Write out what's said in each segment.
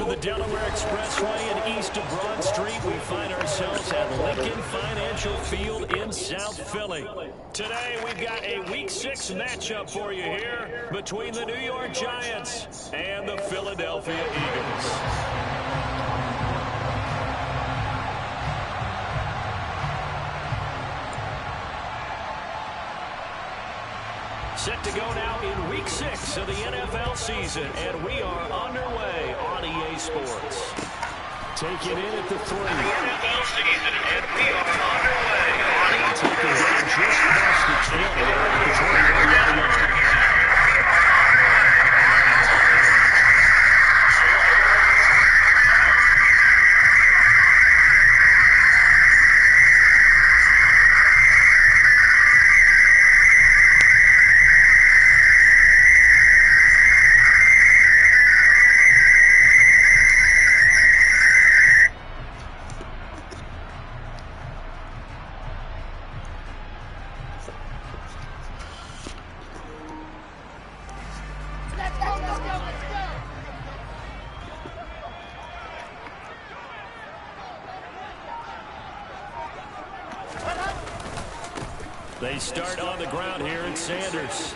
of the Delaware Expressway and east of Broad Street, we find ourselves at Lincoln Financial Field in South Philly. Today, we've got a Week 6 matchup for you here between the New York Giants and the Philadelphia Eagles. Set to go now in Week 6 of the NFL season, and we are underway on EA Sports. Take it in at the 3. The NFL season, and we are underway on EA Sports. Take it down just past the 20. They start on the ground here at Sanders.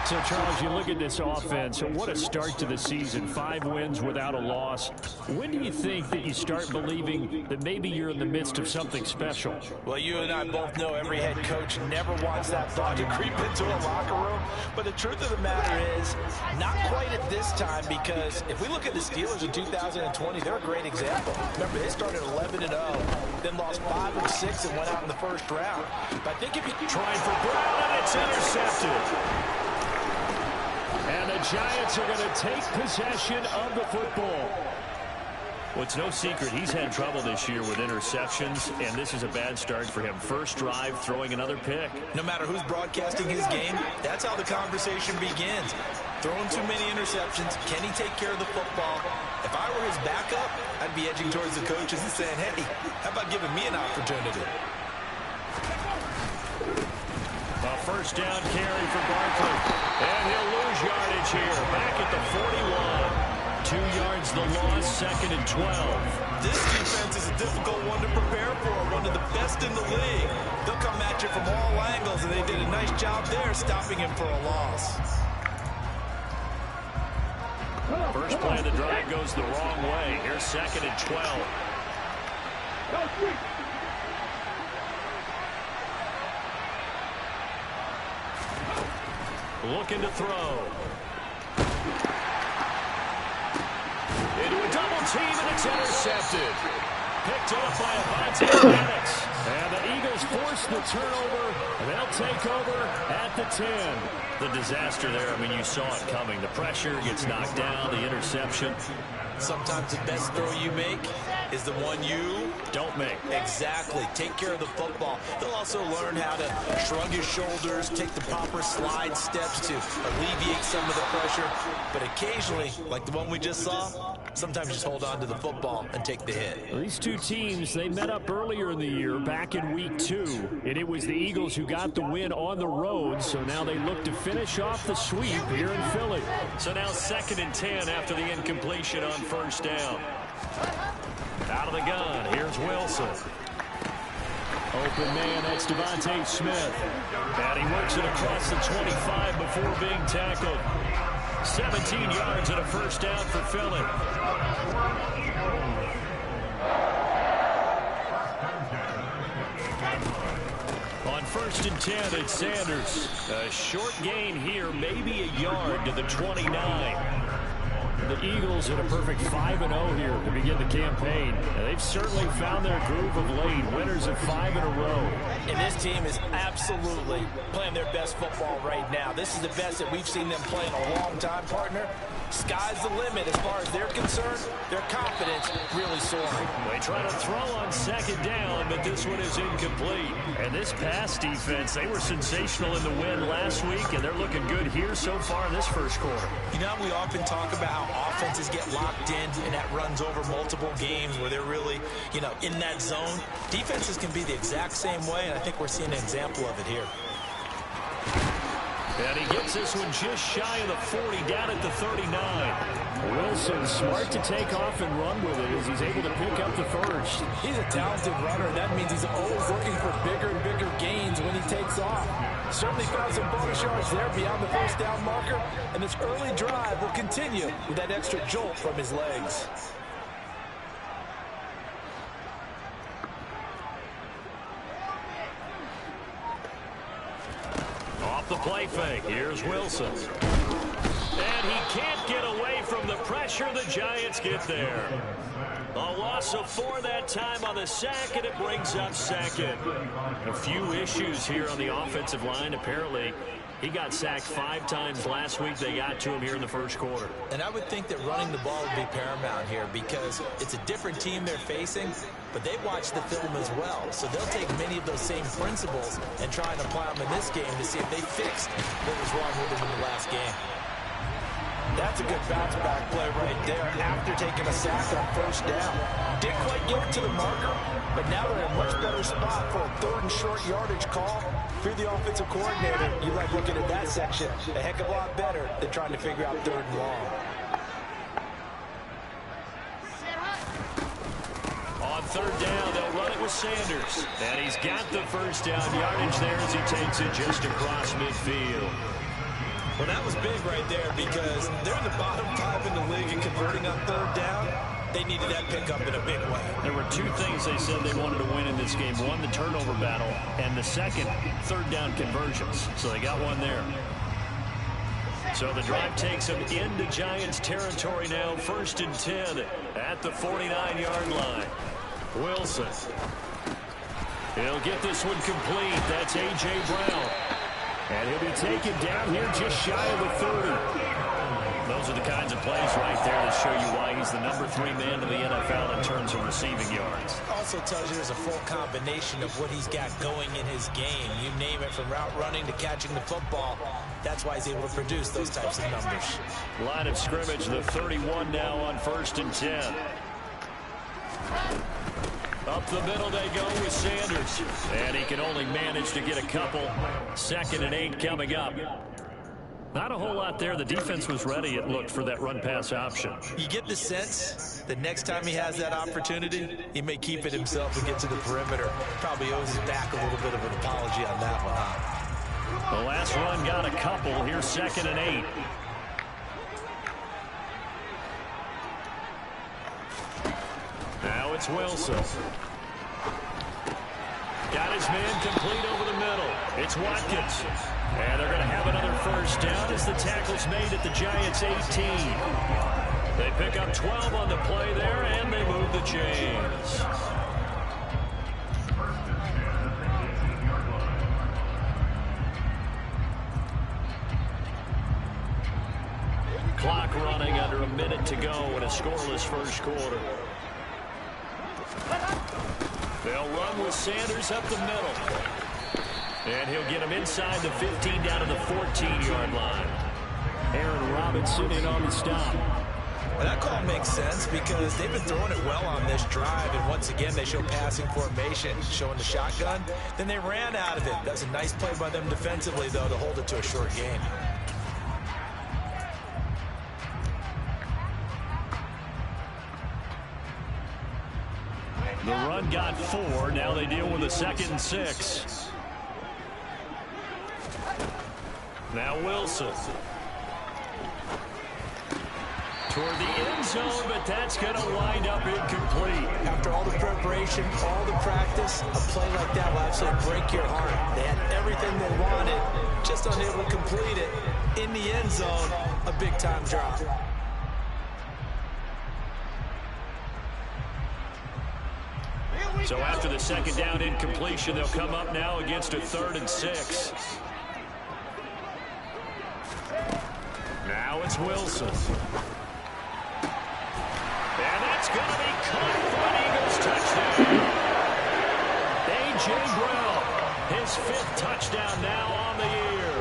So, Charles, you look at this offense, what a start to the season. 5 wins without a loss. When do you think that you start believing that maybe you're in the midst of something special? Well, you and I both know every head coach never wants that thought to creep into a locker room. But the truth of the matter is, not quite at this time, because if we look at the Steelers in 2020, they're a great example. Remember, they started 11-0, then lost 5 of 6 and went out in the first round. But I think if you trying for Brown, and it's intercepted. And the Giants are going to take possession of the football. Well, it's no secret he's had trouble this year with interceptions, and this is a bad start for him. First drive, throwing another pick. No matter who's broadcasting his game, that's how the conversation begins. Throwing too many interceptions, can he take care of the football? If I were his backup, I'd be edging towards the coaches and saying, hey, how about giving me an opportunity? A first down carry for Barkley. And he'll lose yardage here. Back at the 41. 2 yards the loss, 2nd and 12. This defense is a difficult one to prepare for. One of the best in the league. They'll come at you from all angles, and they did a nice job there stopping him for a loss. First play of the drive goes the wrong way. Here's 2nd and 12. Looking to throw. Into a double team, and it's intercepted. Picked off by Avante Maddox. And the Eagles force the turnover, and they'll take over at the 10. The disaster there, I mean, you saw it coming. The pressure gets knocked down, the interception. Sometimes the best throw you make is the one you don't make. Exactly. Take care of the football. He'll also learn how to shrug his shoulders, take the proper slide steps to alleviate some of the pressure. But occasionally, like the one we just saw, sometimes just hold on to the football and take the hit. Well, these two teams, they met up earlier in the year, back in Week 2. And it was the Eagles who got the win on the road. So now they look to finish off the sweep here in Philly. So now 2nd and 10 after the incompletion on first down. Out of the gun, here's Wilson. Open man, that's Devontae Smith. And he works it across the 25 before being tackled. 17 yards and a first down for Philly. On 1st and 10, it's Sanders. A short gain here, maybe a yard to the 29. The Eagles in a perfect 5-0 here to begin the campaign. And they've certainly found their groove of late. Winners of 5 in a row. And this team is absolutely playing their best football right now. This is the best that we've seen them play in a long time, partner. Sky's the limit as far as they're concerned. Their confidence really soaring. They try to throw on 2nd down, but this one is incomplete. And this pass defense, they were sensational in the win last week, and they're looking good here so far in this first quarter. You know, we often talk about how offenses get locked in, and that runs over multiple games where they're really, in that zone. Defenses can be the exact same way, and I think we're seeing an example of it here. And he gets this one just shy of the 40, down at the 39. Wilson smart to take off and run with it as he's able to pick up the first. He's a talented runner. That means he's always looking for bigger and bigger gains when he takes off. Certainly found some bonus yards there beyond the first down marker. And this early drive will continue with that extra jolt from his legs. Off the play fake. Here's Wilson. And he can't get away from the pressure. The Giants get there. A loss of 4 that time on the sack, and it brings up second. A few issues here on the offensive line. Apparently, he got sacked 5 times last week. They got to him here in the first quarter. And I would think that running the ball would be paramount here because it's a different team they're facing, but they watch the film as well. So they'll take many of those same principles and try and apply them in this game to see if they fixed what was wrong with them in the last game. That's a good bounce-back play right there after taking a sack on first down. Didn't quite get it to the marker, but now they're in a much better spot for a 3rd and short yardage call. If you're the offensive coordinator, you like looking at that section a heck of a lot better than trying to figure out 3rd and long. On 3rd down, they'll run it with Sanders. And he's got the first down yardage there as he takes it just across midfield. Well, that was big right there because they're in the bottom 5 in the league and converting on 3rd down. They needed that pickup in a big way. There were 2 things they said they wanted to win in this game. One, the turnover battle, and the second, 3rd down conversions. So they got one there. So the drive takes them into Giants territory now. 1st and 10 at the 49-yard line. Wilson. He'll get this one complete. That's A.J. Brown. And he'll be taken down here just shy of the 30. Those are the kinds of plays right there that show you why he's the number 3 man in the NFL in terms of receiving yards. Also tells you there's a full combination of what he's got going in his game. You name it, from route running to catching the football. That's why he's able to produce those types of numbers. Line of scrimmage, the 31 now on 1st and 10. Up the middle they go with Sanders. And he can only manage to get a couple. 2nd and 8 coming up. Not a whole lot there. The defense was ready, it looked, for that run-pass option. You get the sense that next time he has that opportunity, he may keep it himself and get to the perimeter. Probably owes his back a little bit of an apology on that one, huh? The last run got a couple. Here's 2nd and 8. Now it's Wilson. Got his man complete over the middle. It's Watkins. And they're going to have another first down as the tackle's made at the Giants' 18. They pick up 12 on the play there, and they move the chains. Clock running, under a minute to go in a scoreless first quarter. They'll run with Sanders up the middle. And he'll get him inside the 15 down to the 14-yard line. Aaron Robinson in on the stop. Well, that call makes sense because they've been throwing it well on this drive. And once again, they show passing formation, showing the shotgun. Then they ran out of it. That's a nice play by them defensively, though, to hold it to a short gain. The run got 4. Now they deal with a 2nd and 6. Now Wilson. Toward the end zone, but that's going to wind up incomplete. After all the preparation, all the practice, a play like that will absolutely break your heart. They had everything they wanted, just unable to complete it. In the end zone, a big-time drop. So after the 2nd down incompletion, they'll come up now against a 3rd and 6. Now it's Wilson. And that's going to be caught for an Eagles touchdown. A.J. Brown, his 5th touchdown now on the year.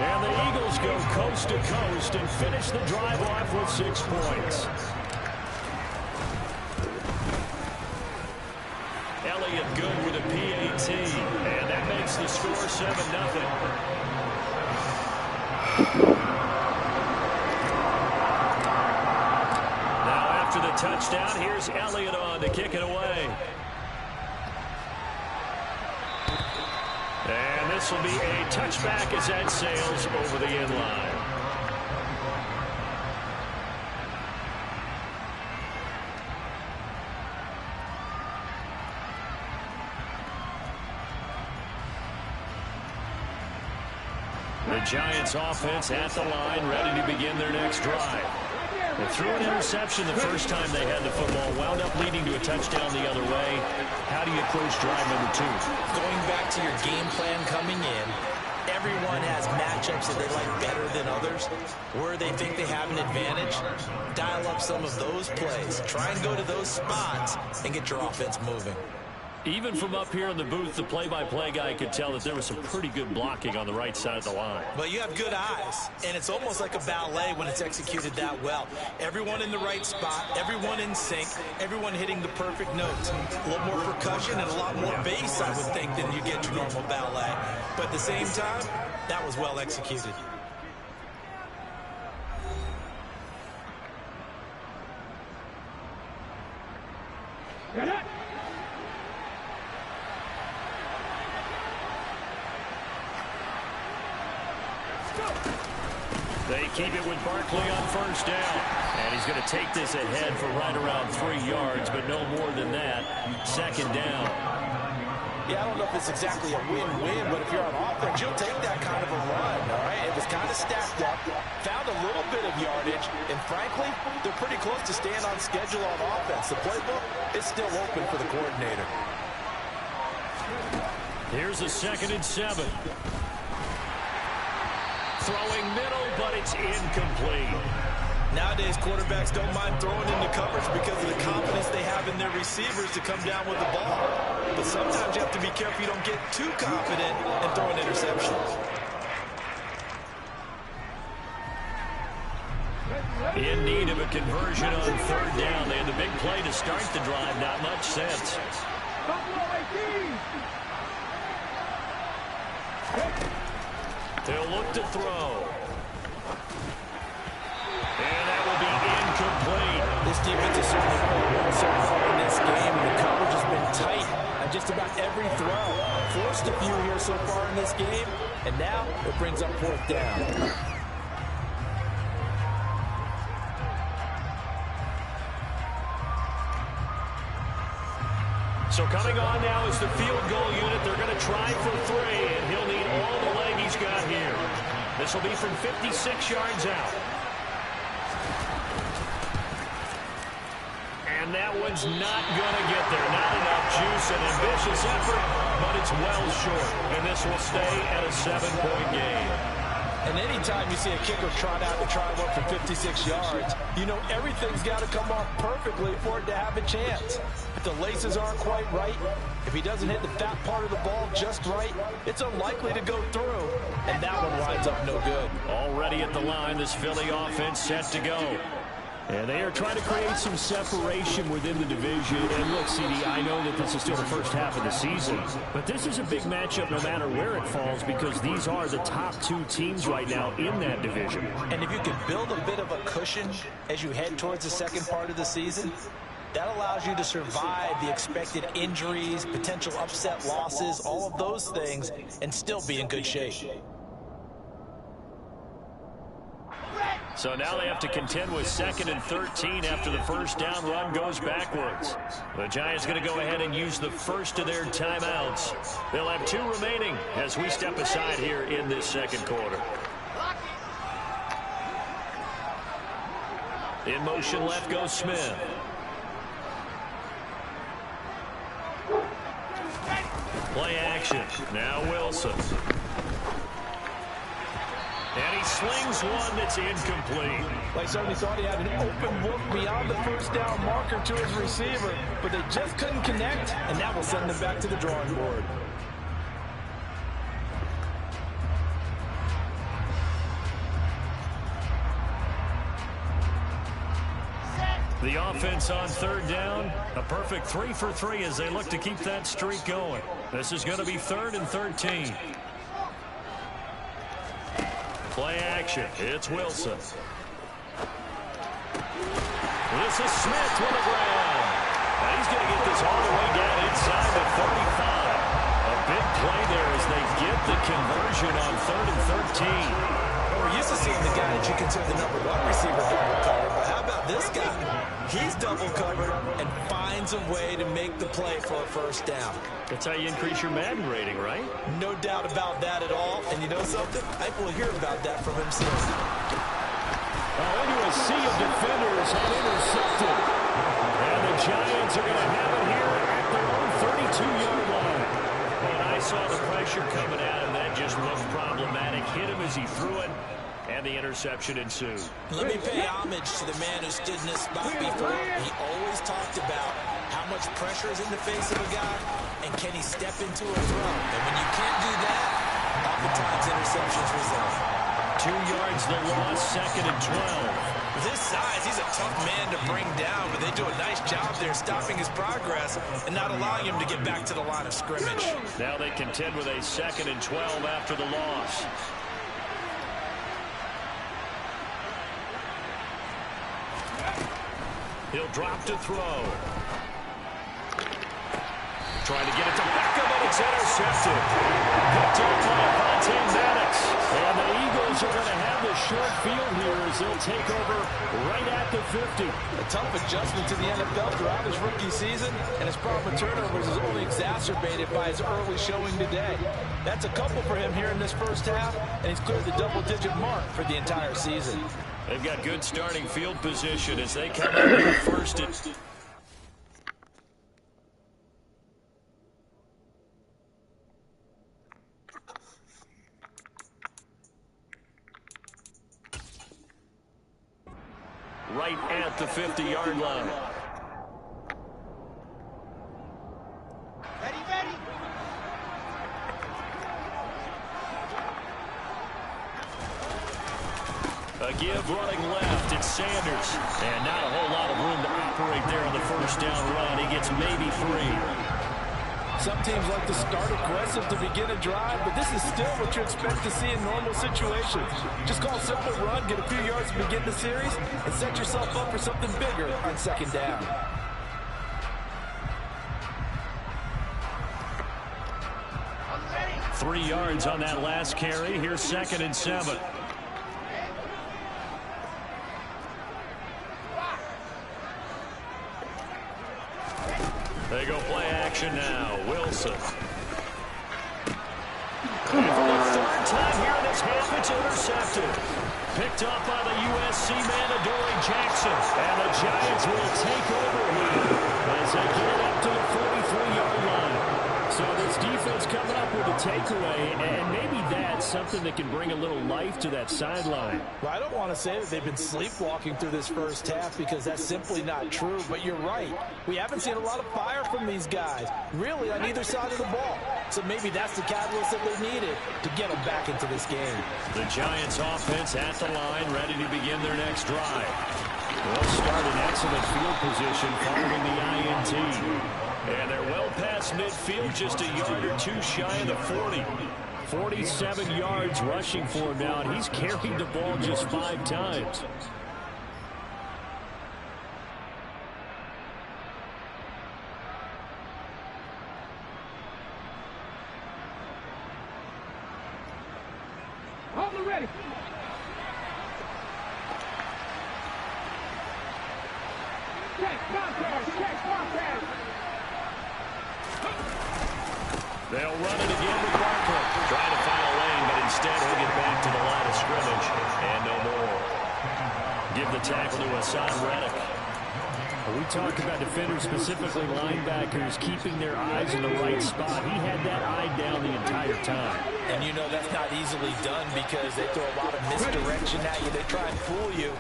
And the Eagles go coast to coast and finish the drive off with 6 points. Elliott good with a PAT, and that makes the score 7-0. Now after the touchdown, here's Elliott on to kick it away. And this will be a touchback as that sails over the end line. The Giants offense at the line, ready to begin their next drive. They threw an interception the first time they had the football, wound up leading to a touchdown the other way. How do you approach drive number 2? Going back to your game plan coming in, everyone has matchups that they like better than others. Where they think they have an advantage, dial up some of those plays. Try and go to those spots and get your offense moving. Even from up here in the booth, the play-by-play guy could tell that there was some pretty good blocking on the right side of the line. But you have good eyes, and it's almost like a ballet when it's executed that well. Everyone in the right spot, everyone in sync, everyone hitting the perfect notes. A little more percussion and a lot more bass, I would think, than you get your normal ballet. But at the same time, that was well executed. They keep it with Barkley on first down. And he's going to take this ahead for right around 3 yards, but no more than that. Second down. Yeah, I don't know if it's exactly a win-win, but if you're on offense, you'll take that kind of a run, all right? It was kind of stacked up, found a little bit of yardage, and frankly, they're pretty close to staying on schedule on offense. The playbook is still open for the coordinator. Here's a 2nd and 7. Throwing middle, but it's incomplete. Nowadays, quarterbacks don't mind throwing into coverage because of the confidence they have in their receivers to come down with the ball. But sometimes you have to be careful you don't get too confident and throw an interception. In need of a conversion on 3rd down. They had the big play to start the drive. Not much sense. They'll look to throw. And that will be incomplete. This defense has certainly played well so far in this game, and the coverage has been tight on just about every throw. Forced a few here so far in this game, and now it brings up 4th down. So coming on now is the field goal unit. They're going to try for 3, and he'll need all the leg he's got here. This will be from 56 yards out. And that one's not going to get there. Not enough juice, an ambitious effort, but it's well short. And this will stay at a 7-point game. And anytime you see a kicker trot out to try and work for 56 yards, you know everything's got to come off perfectly for it to have a chance. If the laces aren't quite right, if he doesn't hit the fat part of the ball just right, it's unlikely to go through. And that one winds up no good. Already at the line, this Philly offense set to go. And they are trying to create some separation within the division. And look, CD, I know that this is still the first half of the season, but this is a big matchup no matter where it falls because these are the top 2 teams right now in that division. And if you can build a bit of a cushion as you head towards the second part of the season, that allows you to survive the expected injuries, potential upset losses, all of those things, and still be in good shape. So now they have to contend with 2nd and 13 after the first down run goes backwards. The Giants going to go ahead and use the first of their timeouts. They'll have 2 remaining as we step aside here in this second quarter. In motion left goes Smith. Play action. Now Wilson. And he slings one that's incomplete. Like somebody thought he had an open look beyond the first down marker to his receiver, but they just couldn't connect, and that will send them back to the drawing board. The offense on 3rd down, a perfect 3 for 3 as they look to keep that streak going. This is going to be 3rd and 13. Play action. It's Wilson. This is Smith with a grab. And he's going to get this all the way down inside the 35. A big play there as they get the conversion on 3rd and 13. Well, we're used to seeing the guy that you consider the #1 receiver double covered, but how about this guy? He's double covered and finds a way to make the play for a first down. That's how you increase your Madden rating, right? No doubt about that at all. And you know something? I will hear about that from him soon. Into a sea of defenders and intercepted. And the Giants are going to have it here at their own 32-yard line. When I saw the pressure coming at him, that just looked problematic. Hit him as he threw it, and the interception ensued. Let me pay homage to the man who stood in this spot before. He always talked about how much pressure is in the face of a guy, and can he step into a throw. And when you can't do that, oftentimes interceptions result. 2 yards the loss, 2nd and 12. With his size, he's a tough man to bring down, but they do a nice job there stopping his progress and not allowing him to get back to the line of scrimmage. Now they contend with a 2nd and 12 after the loss. He'll drop to throw. Trying to get it to Beckham, and it's intercepted. Picked up by Vontae Maddox. And the Eagles are going to have the short field here as they'll take over right at the 50. A tough adjustment to the NFL throughout his rookie season, and his problem with turnovers is only exacerbated by his early showing today. That's a couple for him here in this first half, and he's cleared the double-digit mark for the entire season. They've got good starting field position as they come out with first and... right at the 50-yard line. Ready. A give running left. It's Sanders. And not a whole lot of room to operate there on the first down run. He gets maybe 3. Some teams like to start aggressive to begin a drive, but this is still what you expect to see in normal situations. Just call a simple run, get a few yards to begin the series, and set yourself up for something bigger on 2nd down. Ready. 3 yards on that last carry. Here's 2nd and 7. They go play action now. Wilson. And for the 3rd time here in this half, it's intercepted. Picked up by the USC man, Adoree Jackson. And the Giants will take over here as they get it up to the 43-yard line. So this defense coming up with a takeaway, and maybe that's something that can bring a little life to that sideline. Well, I don't want to say that they've been sleepwalking through this first half because that's simply not true, but you're right. We haven't seen a lot of fire from these guys, really, on either side of the ball. So maybe that's the catalyst that they needed to get them back into this game. The Giants offense at the line, ready to begin their next drive. They'll start in excellent field position following the INT. And they're well past midfield, just a yard or 2 shy of the 40. 47 yards rushing for him now, and he's carried the ball just 5 times. Hold it ready. Check contact. They'll run it again with Barkley. Trying to find a lane, but instead he'll get back to the line of scrimmage. And no more. Give the tackle to Hassan Reddick. We talked about defenders, specifically linebackers, keeping their eyes in the right spot. He had that eye down the entire time. And you know that's not easily done because they throw a lot of misdirection at you. They try and fool you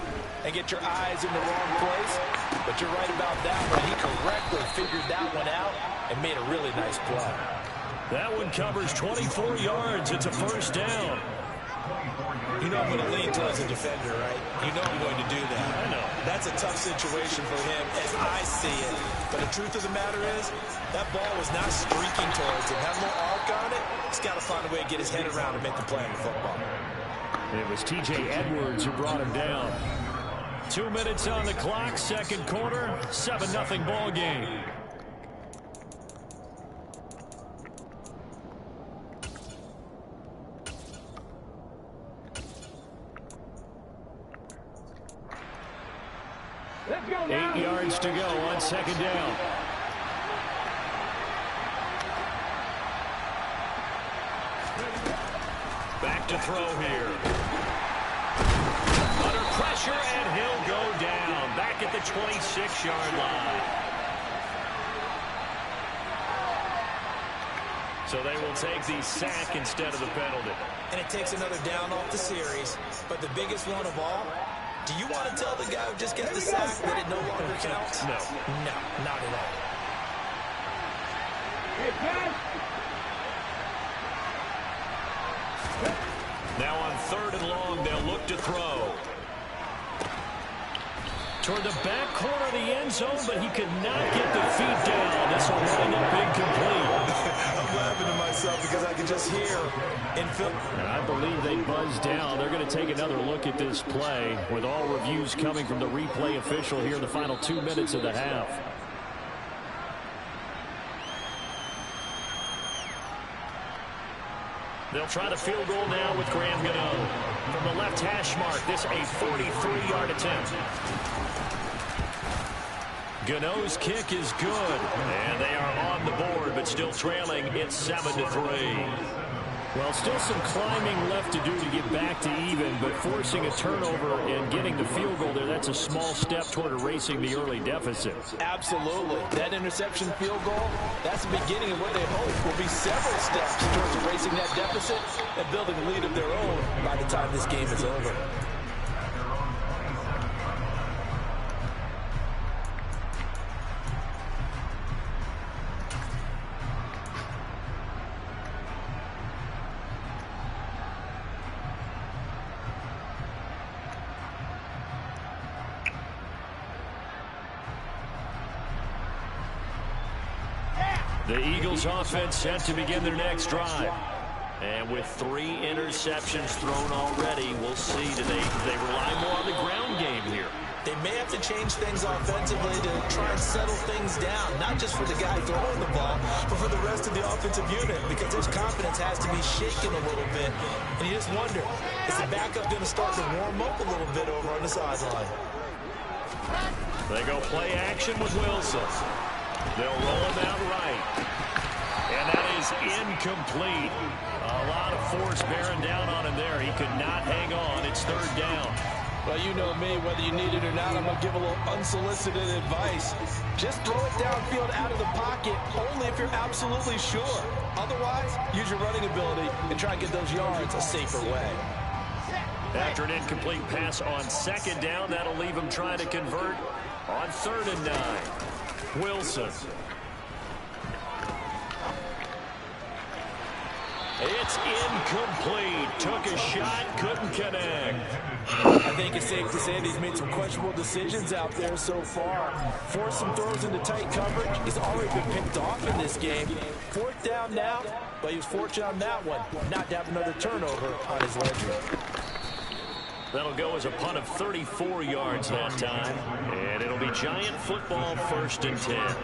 and get your eyes in the wrong place. But you're right about that one. He correctly figured that one out and made a really nice play. That one covers 24 yards. It's a first down. You know I'm going to lean towards a defender, right? You know I'm going to do that. I know. That's a tough situation for him as I see it. But the truth of the matter is, that ball was not streaking towards him. Had a little arc on it. He's got to find a way to get his head around and make the play in the football. It was T.J. Edwards who brought him down. 2 minutes on the clock, second quarter, 7-0 ball game. Let's go now. 8 yards to go on second down. Back to throw here. Under pressure, and he'll go down. Back at the 26-yard line. So they will take the sack instead of the penalty. And it takes another down off the series. But the biggest one of all, do you want to tell the guy who just gets the sack that it no longer counts? No. No, not at all. Hey, pass. Now on 3rd and long, they'll look to throw. Toward the back corner of the end zone, but he could not get the feet down. This will wind up incomplete. I'm laughing to myself because I can just hear in film. And I believe they buzzed down. They're going to take another look at this play with all reviews coming from the replay official here in the final 2 minutes of the half. They'll try the field goal now with Graham Gano. From the left hash mark, this a 43-yard attempt. Gano's kick is good. And they are on the board, but still trailing. It's 7-3. Well, still some climbing left to do to get back to even, but forcing a turnover and getting the field goal there, that's a small step toward erasing the early deficit. Absolutely. That interception field goal, that's the beginning of what they hope will be several steps towards erasing that deficit and building a lead of their own by the time this game is over. The Eagles offense set to begin their next drive. And with 3 interceptions thrown already, we'll see. Do they rely more on the ground game here? They may have to change things offensively to try and settle things down, not just for the guy throwing the ball, but for the rest of the offensive unit, because their confidence has to be shaken a little bit. And you just wonder, is the backup going to start to warm up a little bit over on the sideline? They go play action with Wilson. They'll roll him out right. And that is incomplete. A lot of force bearing down on him there. He could not hang on. It's 3rd down. Well, you know me, whether you need it or not, I'm going to give a little unsolicited advice. Just throw it downfield out of the pocket, only if you're absolutely sure. Otherwise, use your running ability and try and get those yards a safer way. After an incomplete pass on 2nd down, that'll leave him trying to convert on 3rd and 9. Wilson. It's incomplete. Took a shot, couldn't connect. I think it's safe to say that he's made some questionable decisions out there so far. Forced some throws into tight coverage. He's already been picked off in this game. 4th down now, but he was fortunate on that one, not to have another turnover on his ledger. That'll go as a punt of 34 yards that time. And it'll be Giant football, 1st and 10.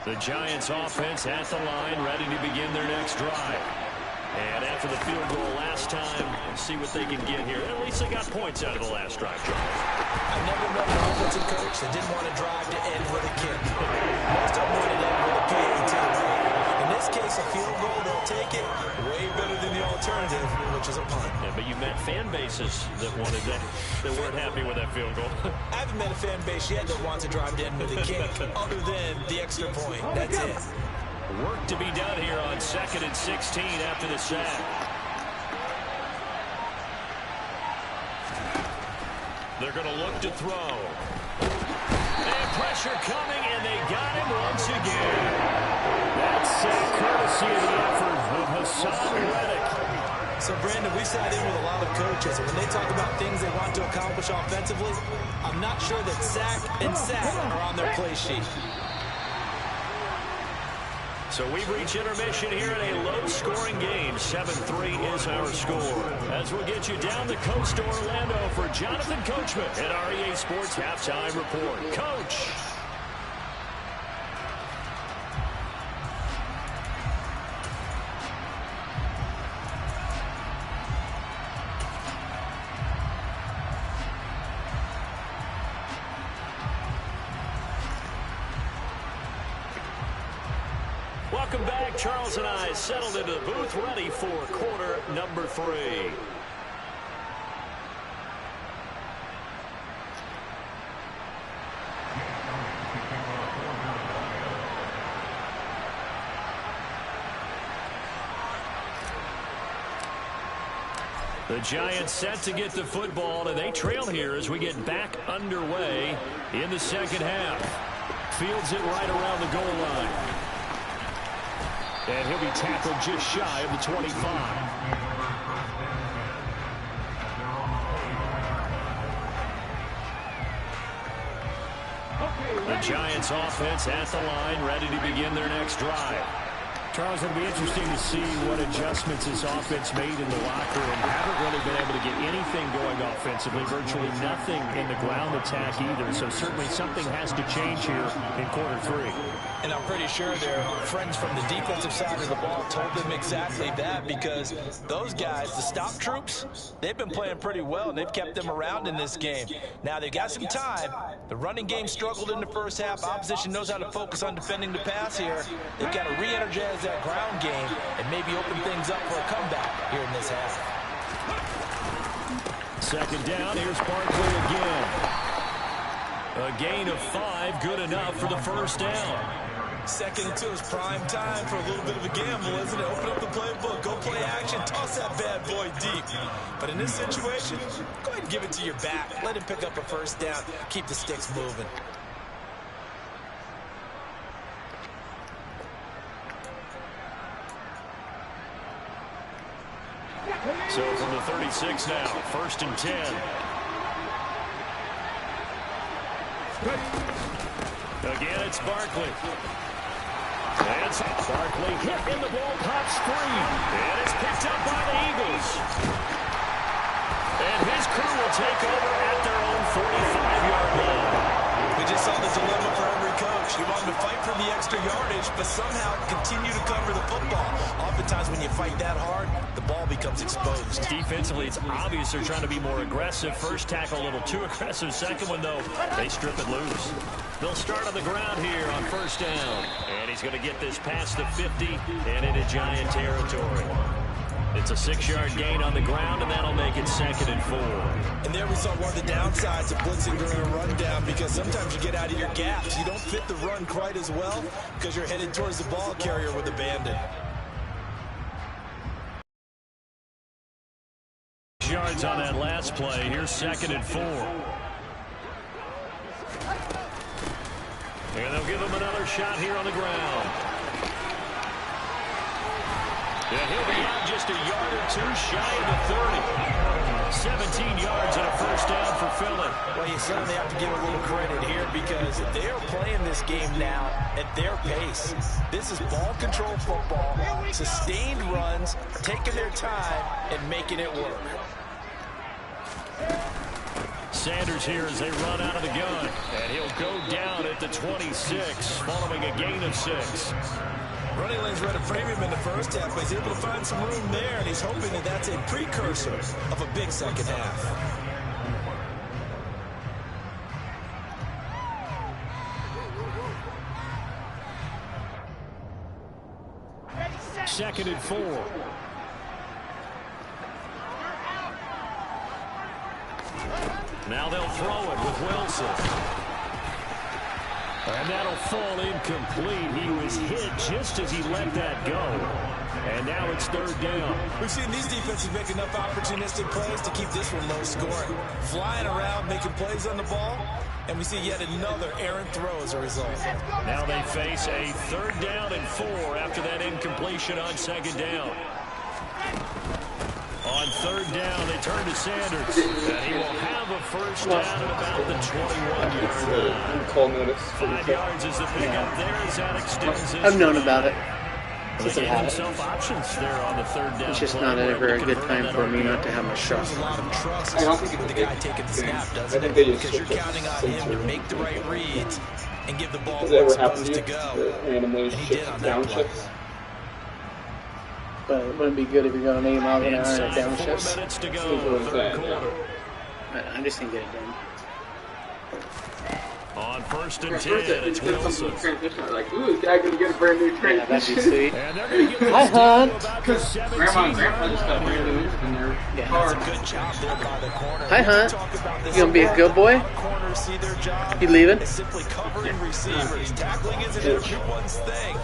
The Giants offense at the line, ready to begin their next drive. And after the field goal last time, we'll see what they can get here. At least they got points out of the last drive, Charles. I never met an offensive coach that didn't want to drive to end with a kick. Most of them wanted to end with a PAT. In this case, a field goal, they'll take it. Way better than the alternative, which is a punt. Yeah, but you met fan bases that wanted that weren't happy with that field goal. I haven't met a fan base yet that wants to drive to end with a kick, other than the extra point. That's it. Work to be done here on 2nd and 16 after the sack. They're going to look to throw. And pressure coming, and they got him once again. That's courtesy of the effort of Hassan Reddick. So, Brandon, we sat in with a lot of coaches, and when they talk about things they want to accomplish offensively, I'm not sure that sack and sack are on their play sheet. So we've reached intermission here in a low-scoring game. 7-3 is our score. As we'll get you down the coast to Orlando for Jonathan Coachman at our EA Sports Halftime Report. Coach. Welcome back. Charles and I settled into the booth, ready for quarter number 3. The Giants set to get the football, and they trail here as we get back underway in the second half. Fields it right around the goal line. And he'll be tackled just shy of the 25. The Giants offense at the line, ready to begin their next drive. Charles, it'll be interesting to see what adjustments this offense made in the locker room. Haven't really been able to get anything going offensively, virtually nothing in the ground attack either. So certainly something has to change here in quarter 3. And I'm pretty sure their friends from the defensive side of the ball told them exactly that, because those guys, the stop troops, they've been playing pretty well, and they've kept them around in this game. Now, they've got some time. The running game struggled in the first half. Opposition knows how to focus on defending the pass here. They've got to re-energize that ground game and maybe open things up for a comeback here in this half. Second down, here's Barkley again. A gain of 5, good enough for the first down. 2nd and 2 is prime time for a little bit of a gamble, isn't it? Open up the playbook, go play action, toss that bad boy deep. But in this situation, go ahead and give it to your back. Let him pick up a first down. Keep the sticks moving. So from the 36 now, 1st and 10. Again, it's Barkley. And Barkley hit, and the ball pops free. And it's picked up by the Eagles. And his crew will take over at their own 45-yard line. We just saw the dilemma for every coach. You want them to fight for the extra yardage, but somehow continue to cover the football. Oftentimes when you fight that hard, the ball becomes exposed. Defensively, it's obvious they're trying to be more aggressive. First tackle a little too aggressive. Second one, though, they strip it loose. They'll start on the ground here on 1st down. And he's going to get this past the 50 and into Giant territory. It's a 6-yard gain on the ground, and that'll make it 2nd and 4. And there we saw one of the downsides of blitzing during a rundown, because sometimes you get out of your gaps. You don't fit the run quite as well because you're headed towards the ball carrier with abandon. Yards on that last play. Here's 2nd and 4. And they'll give him another shot here on the ground. And he'll be out just a yard or 2 shy of the 30. 17 yards and a first down for Philly. Well, you certainly have to give a little credit here, because they are playing this game now at their pace. This is ball control football, sustained runs, taking their time and making it work. Sanders here as they run out of the gun. And he'll go down at the 26, following a gain of 6. Running lanes read a premium in the first half, but he's able to find some room there, and he's hoping that that's a precursor of a big second half. 2nd and 4. Now they'll throw it with Wilson. And that'll fall incomplete. He was hit just as he let that go. And now it's 3rd down. We've seen these defenses make enough opportunistic plays to keep this one low scoring. Flying around, making plays on the ball, and we see yet another errant throw as a result. Now they face a 3rd down and 4 after that incompletion on 2nd down. On third down, they turn to Sanders. And he will have a first down at about the 21-yard line. Call notice. 5 yards is the pickup there as that extends his I've known about it. He gave himself options there on the third down. It's just not ever a good time for me not to have my shot. A lot of trust I don't think with the guy taking the snap, doesn't I it? think they just Because you're counting on him to make the right reads and give the ball Has where that it's ever happened supposed to to you? go. Randomly And he did shift on that play. downshifts? But it wouldn't be good if you're going 80 miles an hour and Inside, 4 downshift. minutes to That's go, what I'm third saying, quarter. I just didn't get it done. On first and Yeah, 10, first it's it did Wilson. something with transition. I was like, ooh, dad gonna get a brand new Yeah, that'd be transmission. sweet. And they're going to get Hi, this down Hunt. to about the Because grandma and grandpa 17-yard just got a line brand new here. engine in their Yeah. car. That's a good job there by the corner. Hi, Hunt. Talk about this You gonna be a good boy? lot of corners see their job You leaving? as simply covering receivers. Tackling isn't everyone's thing.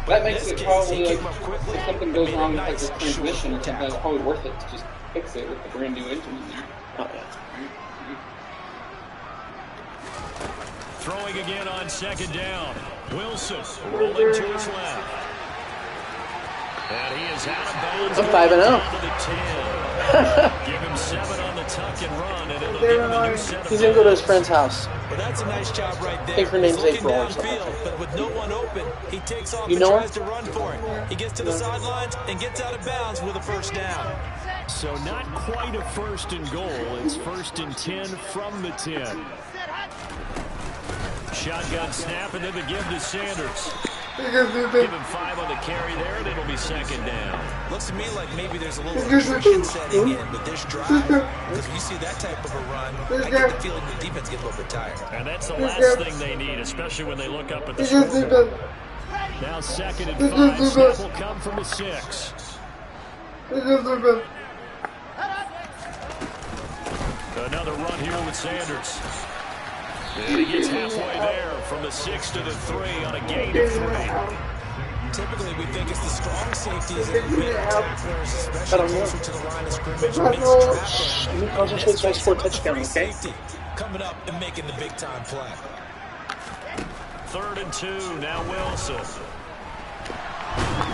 That makes In it this probably case, he like, came up quickly if something and goes made a wrong with nice, like the transmission or short something, it's tackle. probably worth it to just fix it with the brand new engine in there. Oh, yeah. Throwing again on second down. Wilson rolling to his left. And he is out of bounds. I'm 5-0. Down to the 10. Give him 7 on the tuck and run, and it'll give him a new set of He's going to go to his downs. friend's house. Well, that's a nice job right there. I think her name's He's looking April or something. downfield, but with no one open, he takes off You and know her? tries to run for it. He gets to the sidelines and gets out of bounds with a first down. So not quite a first and goal. It's first and 10 from the 10. Shotgun snap, and then the give to Sanders. Give him 5 on the carry there, and it'll be second down. Looks to me like maybe there's a little attrition setting in with this drive. Because when you see that type of a run, I get the feeling the defense gets a little bit tired. And that's the last thing they need, especially when they look up at the scoreboard. Now second and 5. Snap will come from the 6. Another run here with Sanders. And he gets halfway there from the 6 to the 3 on a gain of 3. Typically, we think it's the strong safeties and the big tacklers, especially closer to the line of scrimmage, makes Let me concentrate so I score a touchdown, okay? safety coming up and making the big-time play. 3rd and 2, now Wilson.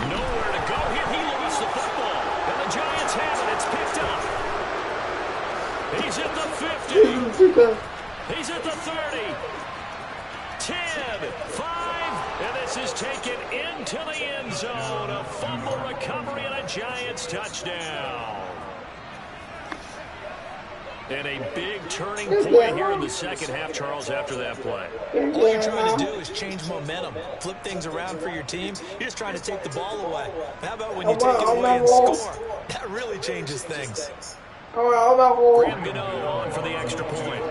Nowhere to go here. He lost the football. And the Giants have it. It's picked up. He's at the 50. He's at the 30. 10, 5, and this is taken into the end zone. A fumble recovery and a Giants touchdown. And a big turning point here in the second half, Charles, after that play. All you're trying to do is change momentum, flip things around for your team. You're just trying to take the ball away. How about when you take it away and score? That really changes things. Graham Gano on for the extra point.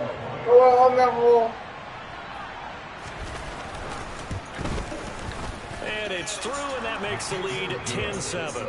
And it's through, and that makes the lead 10-7.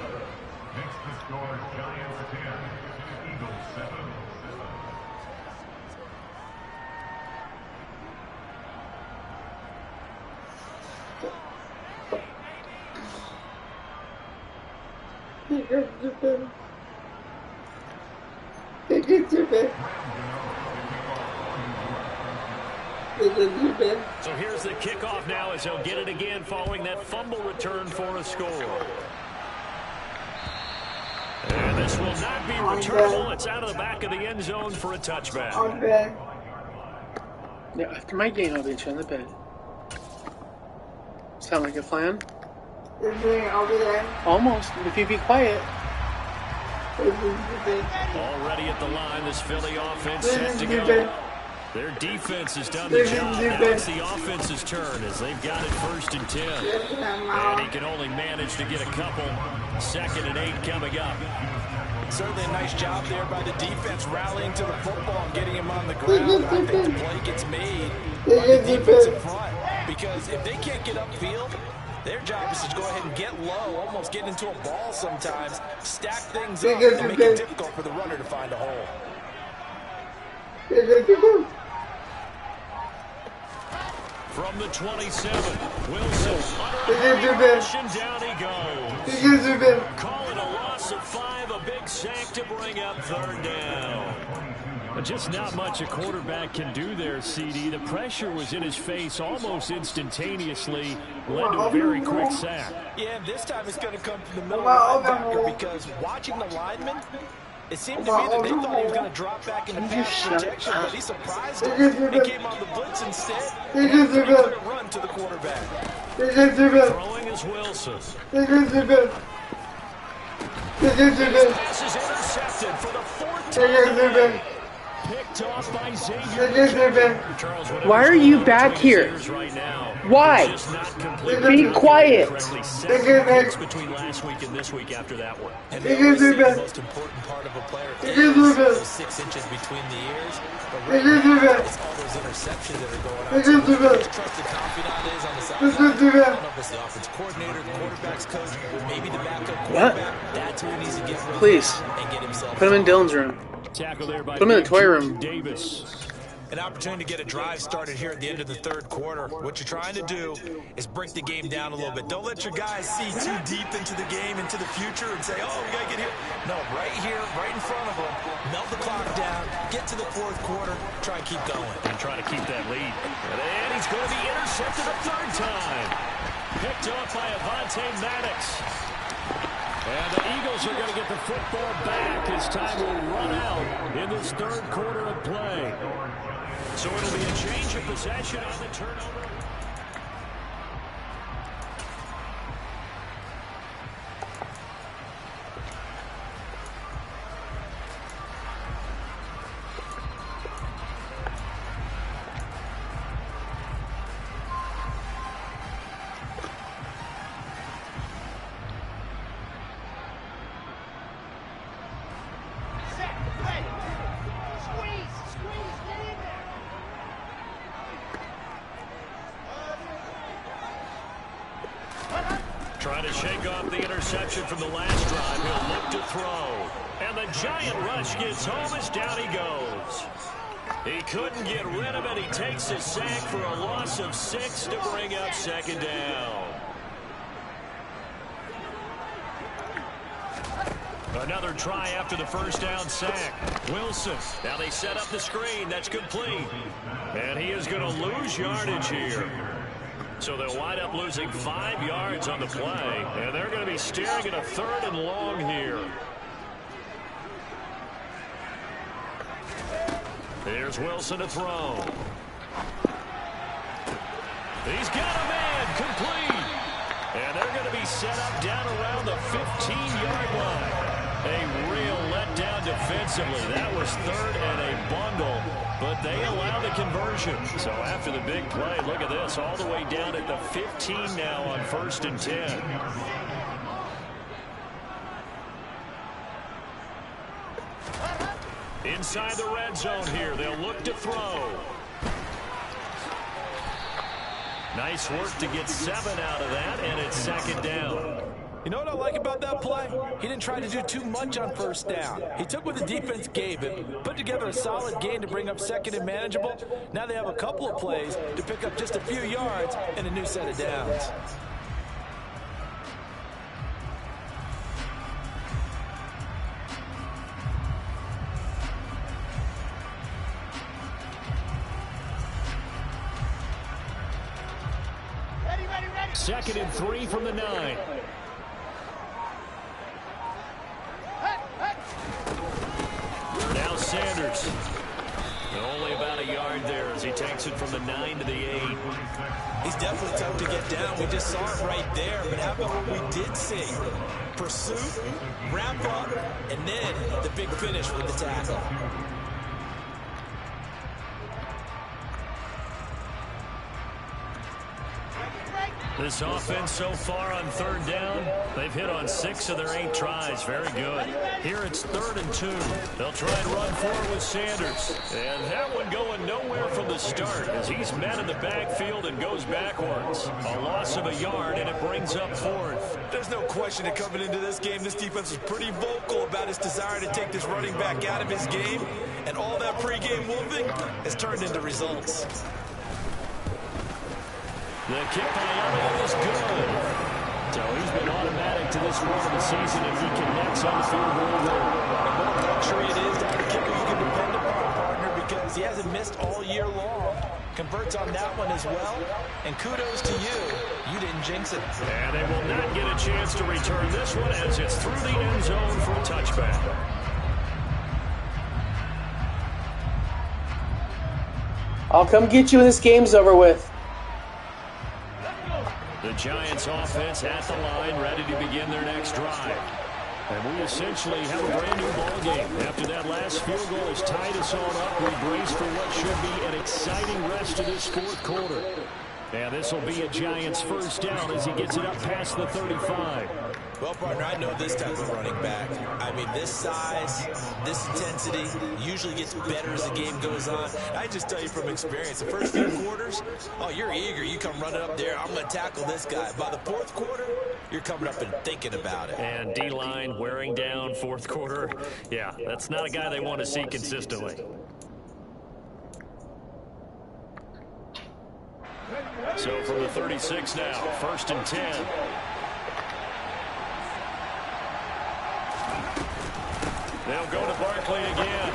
So here's the kickoff now as he'll get it again following that fumble return for a score. And this will not be returnable. It's out of the back of the end zone for a touchback. Yeah, after my game, I'll be on the bed. Sound like a plan? Almost, if you be quiet. Already at the line, this Philly offense set to go. Their defense has done the job. Now it's the offense's turn as they've got it 1st and 10. And he can only manage to get a couple. 2nd and 8 coming up. Certainly a nice job there by the defense, rallying to the football and getting him on the ground. I think the play gets made by the defensive front. Because if they can't get upfield, their job is to go ahead and get low, almost get into a ball sometimes, stack things up, and make it difficult for the runner to find a hole. From the 27, Wilson under down he goes. Calling a loss of 5, a big sack to bring up 3rd down. But just not much a quarterback can do there, CD. The pressure was in his face almost instantaneously, led to a very quick sack. Yeah, this time it's going to come from the middle linebacker because watching the lineman, It seemed to me that they thought he was going to drop back into pass protection, but he surprised them. He came on the blitz instead, and he put a run to the quarterback. Throwing is Wilson. His pass is intercepted for the fourth time. Picked off by Xavier. Why are you back here? Right now. Why? Be quiet. Between last week and this week after that one. And they always say the most important part of a player is those 6 inches between the ears. But right now, it's all those interceptions that are going on. So who's trusted confidant is on the sideline. I don't know if it's the offense coordinator, the quarterback's coach, maybe the backup quarterback. That's who he needs to get rid of. Please. And get himself Put him in Dylan's room. Tackle there by Put him in the toy room. Davis. An opportunity to get a drive started here at the end of the third quarter. What you're trying to do is break the game down a little bit. Don't let your guys see too deep into the game, into the future, and say, oh, we got to get here. No, right here, right in front of them. Melt the clock down, get to the fourth quarter, try and keep going. And try to keep that lead. And he's going to be intercepted a third time. Picked off by Avonte Maddox. And the Eagles are going to get the football back as time will run out in this third quarter of play. So it'll be a change of possession on the turnover. Trying to shake off the interception from the last drive. He'll look to throw. And the giant rush gets home as down he goes. He couldn't get rid of it. He takes a sack for a loss of 6 to bring up second down. Another try after the first down sack. Wilson. Now they set up the screen. That's complete. And he is going to lose yardage here. So they'll wind up losing 5 yards on the play. And they're going to be staring at a 3rd and long here. Here's Wilson to throw. He's got a man complete. And they're going to be set up down around the 15-yard line. A real letdown defensively. That was 3rd and a bundle. But they allow the conversion. So after the big play, look at this. All the way down at the 15 now on 1st and 10. Inside the red zone here. They'll look to throw. Nice work to get 7 out of that, and it's 2nd down. You know what I like about that play? He didn't try to do too much on 1st down. He took what the defense gave him, put together a solid gain to bring up 2nd and manageable. Now they have a couple of plays to pick up just a few yards and a new set of downs. Ready. 2nd and 3 from the 9. Now Sanders. Only about a yard there as he takes it from the 9 to the 8. He's definitely tough to get down. We just saw it right there. But how about what we did see? Pursuit, wrap up, and then the big finish with the tackle. This offense so far on 3rd down, they've hit on 6 of their 8 tries. Very good. Here it's 3rd and 2. They'll try and run forward with Sanders. And that one going nowhere from the start as he's met in the backfield and goes backwards. A loss of a yard, and it brings up 4th. There's no question that coming into this game, this defense was pretty vocal about its desire to take this running back out of his game. And all that pregame wolfing has turned into results. The kick by Elliott is good. So he's been automatic to this point of the season, and he connects on the field goal. And what a luxury it is to have a kicker you can depend upon, partner, because he hasn't missed all year long. Converts on that one as well. And kudos to you. You didn't jinx it. And they will not get a chance to return this one as it's through the end zone for a touchback. I'll come get you when this game's over with. The Giants offense at the line, ready to begin their next drive. And we essentially have a brand new ball game. After that last field goal has tied us all up, we brace for what should be an exciting rest of this fourth quarter. And this will be a Giants first down as he gets it up past the 35. Well, partner, I know this type of running back. I mean, this size, this intensity usually gets better as the game goes on. I just tell you from experience, the first few quarters, oh, you're eager. You come running up there, I'm going to tackle this guy. By the fourth quarter, you're coming up and thinking about it. And D-line wearing down fourth quarter. Yeah, that's not a guy they want to see consistently. So from the 36 now, 1st and 10. They'll go to Barkley again.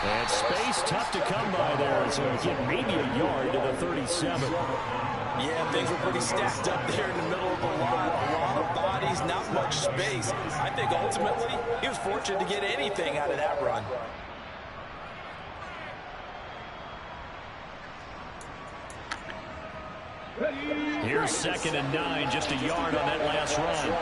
And space tough to come by there. So he'll get maybe a yard to the 37. Yeah, things were pretty stacked up there in the middle of the line. A lot of bodies, not much space. I think ultimately he was fortunate to get anything out of that run. Here's 2nd and 9, just a yard on that last run.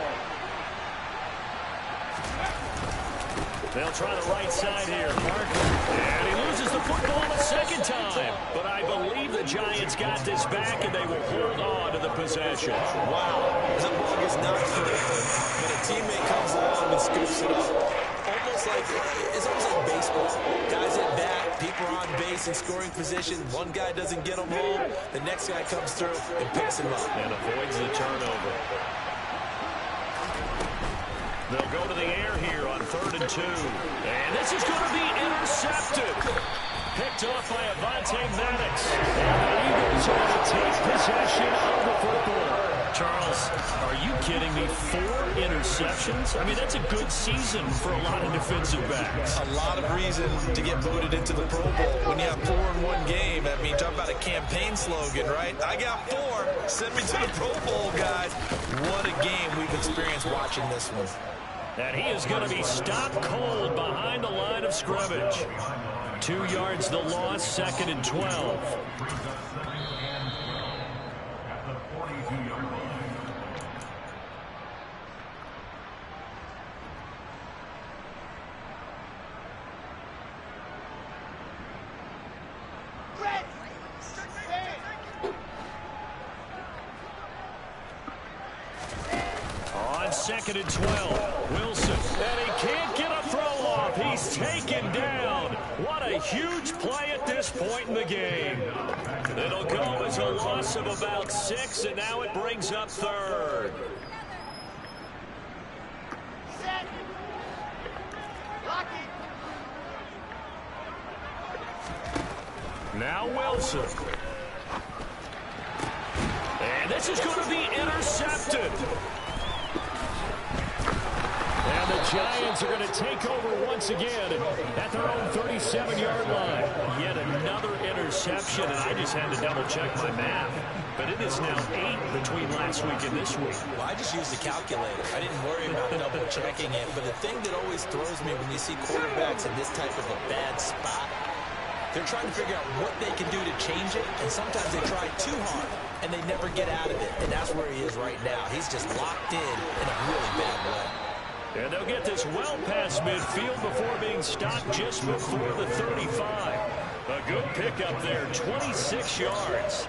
They'll try the right side here. And he loses the football a second time. But I believe the Giants got this back, and they will hold on to the possession. Wow. That ball gets knocked free, but a teammate comes along and scoops it up. It's almost like baseball. Guys at bat, people are on base in scoring position. One guy doesn't get them home. The next guy comes through and picks him up. And avoids the turnover. They'll go to the air here on 3rd and 2. And this is going to be intercepted. Picked off by Avonte Maddox. And the Eagles are going to take possession of the football. Charles, are you kidding me? 4 interceptions? I mean, that's a good season for a lot of defensive backs. A lot of reason to get voted into the Pro Bowl. When you have 4 in one game, I mean, talk about a campaign slogan, right? I got 4. Send me to the Pro Bowl, guys. What a game we've experienced watching this one. And he is going to be stopped cold behind the line of scrimmage. 2 yards the loss, 2nd and 12. On 2nd and 12, Wilson, and he can't get a throw off. He's taken down. What a huge play at this point in the game. It'll go as a loss of about 6, and now it brings up 3rd. Now Wilson. And this is going to be intercepted. And the Giants are going to take over once again at their own 37-yard line. Yet another interception, and I just had to double-check my math. But it is now 8 between last week and this week. Well, I just used the calculator. I didn't worry about double-checking it. But the thing that always throws me when you see quarterbacks in this type of a bad spot, they're trying to figure out what they can do to change it, and sometimes they try too hard, and they never get out of it. And that's where he is right now. He's just locked in a really bad way. And they'll get this well past midfield before being stopped just before the 35. A good pickup there, 26 yards.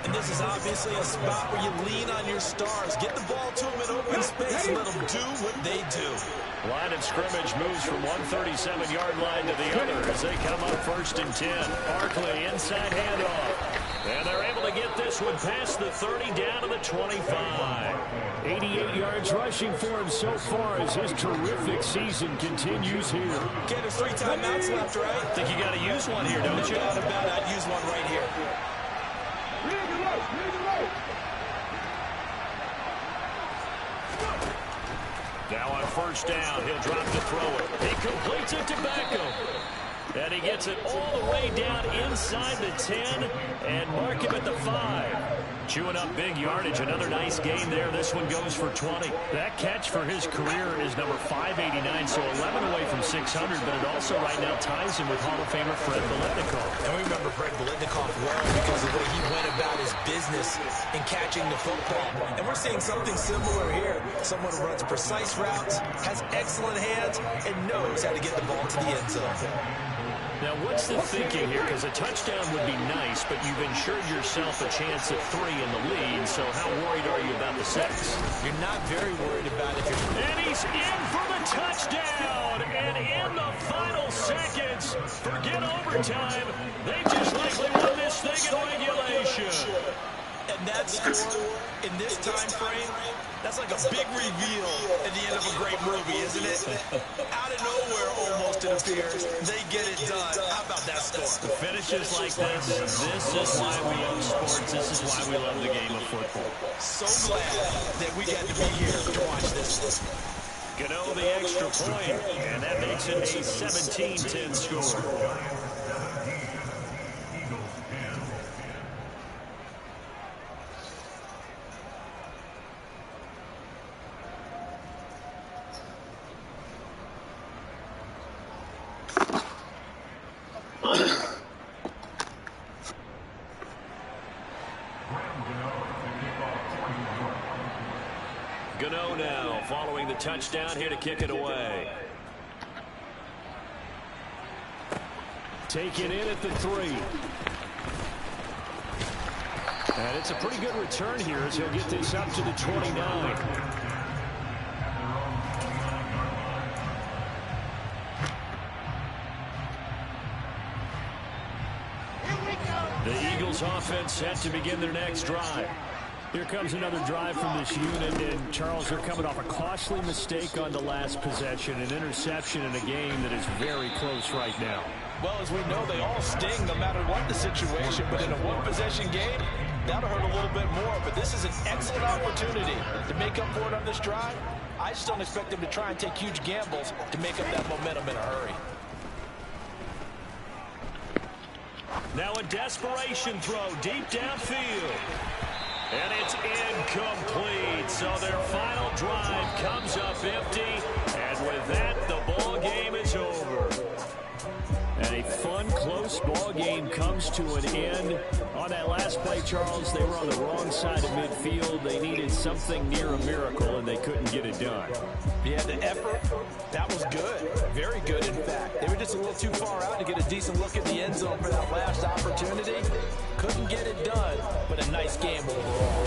And this is obviously a spot where you lean on your stars. Get the ball to them in open space and let them do what they do. Line of scrimmage moves from one 37-yard line to the other as they come up 1st and 10. Barkley inside handoff. And they're able to get this one past the 30 down to the 25. 88 yards rushing for him so far as his terrific season continues here. Okay, there's 3 timeouts left, right? Think you got to use one here, don't you? No doubt about it. I'd use one right here. Now on 1st down, he'll drop to throw it. He completes it to Beckham. And he gets it all the way down inside the 10 and mark him at the 5. Chewing up big yardage. Another nice gain there. This one goes for 20. That catch for his career is number 589, so 11 away from 600, but it also right now ties him with Hall of Famer Fred Biletnikoff. And we remember Fred Biletnikoff well because of the way he went about his business in catching the football. And we're seeing something similar here. Someone who runs precise routes, has excellent hands, and knows how to get the ball to the end zone. Now, what's the thinking here? Because a touchdown would be nice, but you've ensured yourself a chance at 3 in the lead, so how worried are you about the 6? You're not very worried about it. And he's in for the touchdown! And in the final seconds, forget overtime, they just likely won this thing in regulation. And that score in this time frame, that's like a big reveal at the end of a great movie, isn't it? Out of nowhere, almost, it appears. They get it done. How about that score? Finishes like this is why we love sports. This is why we love the game of football. So glad that we got to be here to watch this. Gano the extra point, and that makes it a 17-10 score. Gano now following the touchdown here to kick it away. Taken in at the 3. And it's a pretty good return here as he'll get this up to the 29. The Eagles offense set to begin their next drive. Here comes another drive from this unit, and Charles, they're coming off a costly mistake on the last possession, an interception in a game that is very close right now. Well, as we know, they all sting no matter what the situation, but in a one-possession game, that'll hurt a little bit more, but this is an excellent opportunity to make up for it on this drive. I just don't expect them to try and take huge gambles to make up that momentum in a hurry. Now a desperation throw deep downfield. And it's incomplete. So their final drive comes up empty. And with that, the ball game is over. And a fun, close ball game comes to an end. On that last play, Charles, they were on the wrong side of midfield. They needed something near a miracle, and they couldn't get it done. Yeah, the effort, that was good. Very good, in fact. They were just a little too far out to get a decent look at the end zone for that last opportunity. Couldn't get it done, but a nice game overall.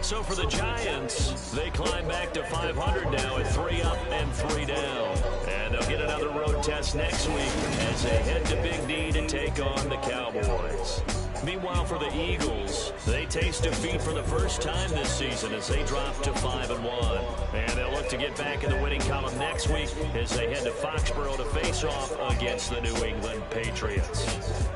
So for the Giants, they climb back to 500 now at 3 up and 3 down. And they'll get another road test next week as they head to Big D to take on the Cowboys. Meanwhile, for the Eagles, they taste defeat for the first time this season as they drop to 5-1. And they'll look to get back in the winning column next week as they head to Foxborough to face off against the New England Patriots.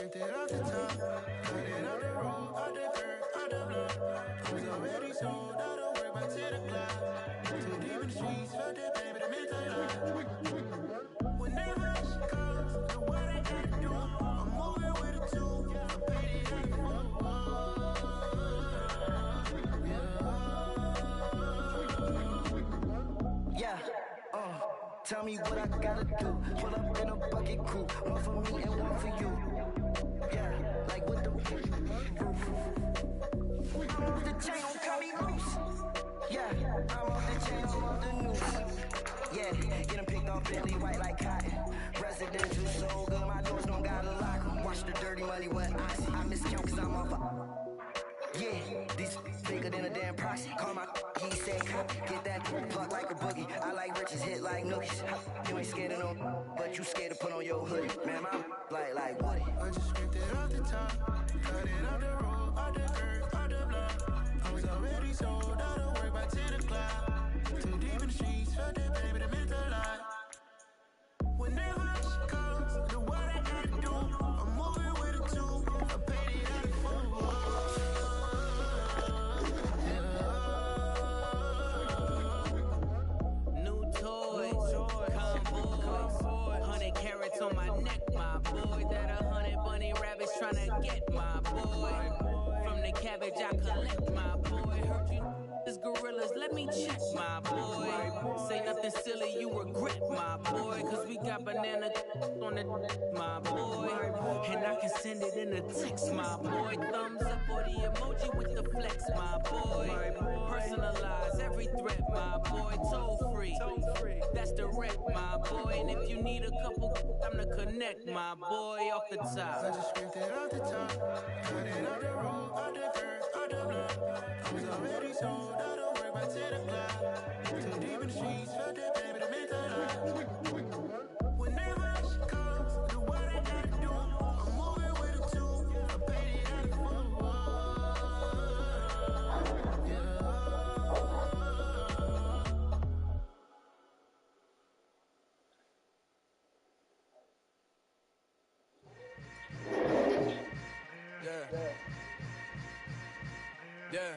scripted off the top. Cut it off the road, off the curb, off the block. I was already sold, I don't work back to the clock. Too deep in the streets, felt that pain, but it meant a lot. Whenever she calls, do what I gotta do. I'm moving with a two, I paid it out for. Yeah, tell me what I gotta do. Pull up in a bucket crew, one for me and one for you. Yeah, like what the roof. I'm off the chain, don't call me loose. Yeah, I'm off the chain, I'm off the noose. Yeah, get them picked off Bentley white like cotton. Residential so good, my doors don't gotta lock 'em. Watch the dirty money, what I see. I miscount cause I'm off a... Yeah, these bigger than a damn proxy. Call my he said get that pluck like a boogie. I like riches, hit like nookies. You ain't scared of no, but you scared to put on your hoodie. Man, I'm like Woody. I just scraped it off the top, cut it off the road, off the curb, off the block. I was already sold, I don't work back to the clock. Too deep in the streets, felt that baby, that meant a lot. Whenever she calls, do what I gotta do. I'm moving with a two, I paid it out for. New toys, convoys, 100 carats on my neck, my boy. That 100 bunny rabbits tryna get my boy. From the cabbage I collect, my boy. Heard you is gorillas, let me check, my boy. Say nothing silly, you regret, my boy. Cause we got banana on the my boy. And I can send it in a text, my boy. Thumbs up or the emoji with the flex, my boy. Personalize every threat, my boy. Toll free, that's direct, my boy. And if you need a couple, I'm to connect, my boy, off the top. I just scraped it off the top, cut it off the road, off the curb, off the block. I was already sold, I don't work back to the clock. Too deep in the streets, felt that baby, that meant a lot. Whenever she calls, do what I gotta do. I'm moving with a two, I paid it out for. Yeah.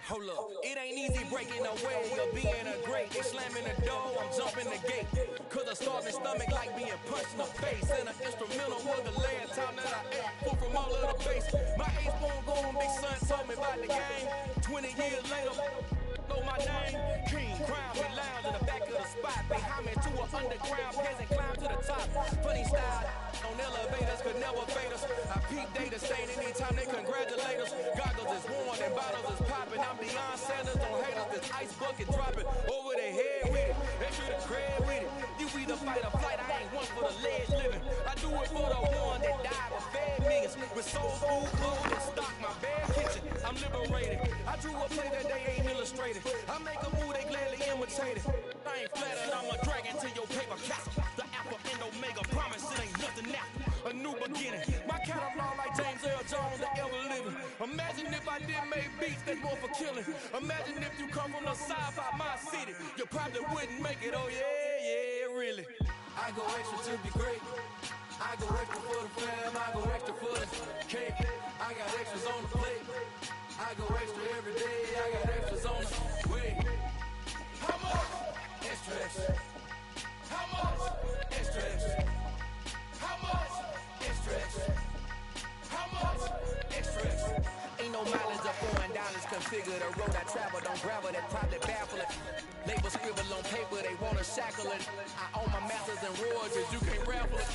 Hold up, it ain't easy breaking away or being a great. They slamming the door, I'm jumping the gate. Cause a starving stomach like being punched in the face. And an instrumental was the last time that I ate food from all of the base. My ace-born going big son told me about the game. 20 years later, know my name. King, crown, we lounge in the back of the spot. Pay homage to an underground peasant, climb to the top. Funny style, on elevators could never fade us. I peep data stain anytime they congratulate us. Goggles is worn and bottles is popping. I'm Deion Sanders, don't hate us. This ice bucket dropping over their head with it. They should have cred with it. You either fight or flight, I ain't one for the ledge living. I do it for the one that died but fed millions. With soul food, clothes, and stock, my bare kitchen. I'm liberated. I drew a play that they ain't illustrated. I make a move, they gladly imitate it. I ain't flattered, I'm a dragon to your paper castle. The Alpha and Omega, promise it ain't nothing after. A new beginning. My catalog like James Earl Jones, the ever living. Imagine if I did make beats that's more for killing. Imagine if you come from the side by my city. You probably wouldn't make it, oh yeah, really. I go extra to be great. I go extra for the fam, I go extra for the cake. I got extras on the plate. I go extra every day, I got extras on the way. How much? Extra, extra. How much? Extra, extra. How much? Extra, extra. How much? Extra, extra. Ain't no mileage of $4 configure the road I travel. Don't gravel that probably baffle it. Label scribble on paper, they wanna shackle it. I own my masters and royalties, you can't raffle it.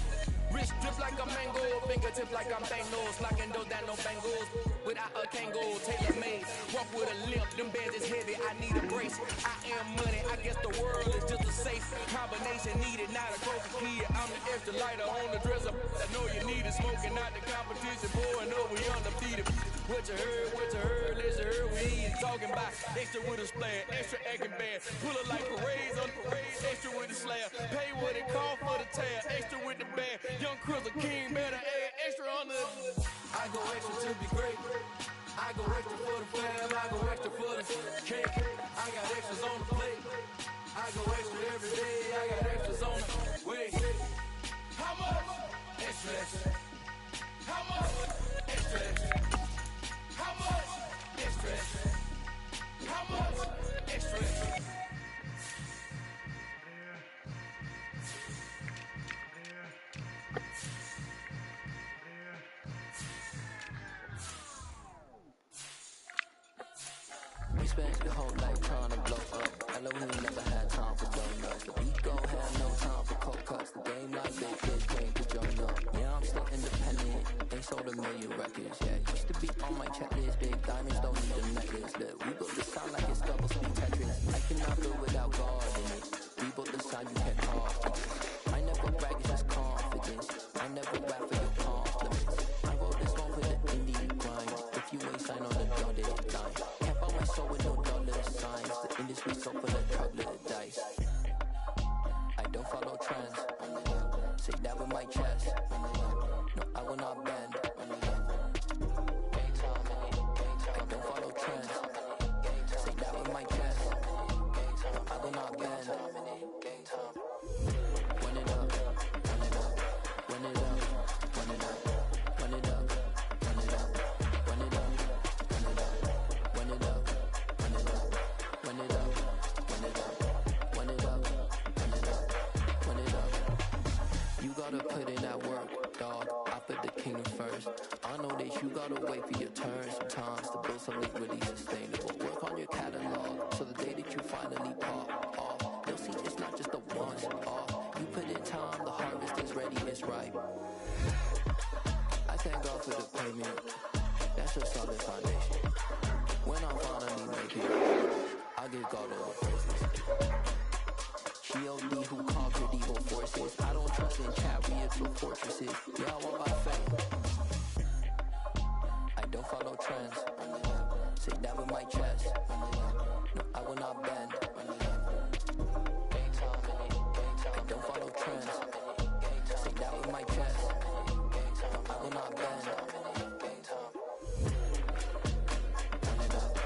Wrist drip like a mango, fingertip like I'm Thanos. Locking those down, no bangles. Without a Kango, tailor made. Walk with a limp, them bands is heavy, I need a brace. I am money, I guess the world is just a safe combination needed, not a broken key. I'm the extra lighter on the dresser. I know you need it, smoking out the competition, boy, no, we undefeated. What you heard, let's hear we ain't talking about. Extra with a splash, extra acting bad. Pull it like parades on parades, extra with the slab. Pay what it cost for the tab, extra with the band. Young Chris, a king, better add extra on the. I go extra to be great. I go extra for the fam, I go extra for the cake. I got extras on the plate. I go extra every day, I got extras on the way. spent your whole life trying to blow up. Elohim never had time for donuts. The ego had no time for cold cuts. The game like big kids came to join up. Yeah, I'm still independent. Ain't sold a million records. Yeah, used to be on my checklist. Big diamonds don't need a necklace. Look, we built the sound like it's double speed Tetris. I cannot build without God in it. We built the sound you can't call for this. I never brag, it's just confidence. I never rap for your compliments. I wrote this one for the indie grind. If you ain't signed on the dotted line, can't buy my soul with no dollar signs. The industry so full of troubled dice. I don't follow trends. Say that with my chest. No, I will not bend. I don't follow trends. Say that with my chest. No, I will not bend. Run it up, run it up, run it up, run it up, run it up, run it up, run it up, run it up, run it up, run it up, run it up, run it up, run it up, run it up, run it up. You gotta put in that work, dog. I put the kingdom first. I know that you gotta wait for your turn sometimes to build something really sustainable. Work on your catalog so the day that you finally pop off, you'll see it's not just a once off. You put in time, the harvest is ready, it's ripe. I thank God for the payment. That's a solid foundation. When I finally make it, I give God all the praises. G.O.D. who conquered evil forces. I don't trust in chariots or fortresses. Yeah, I walk by faith. I don't follow trends. Say that with my chest. No, I will not bend. I don't follow trends. Say that with my chest. No, I will not bend. Run it up.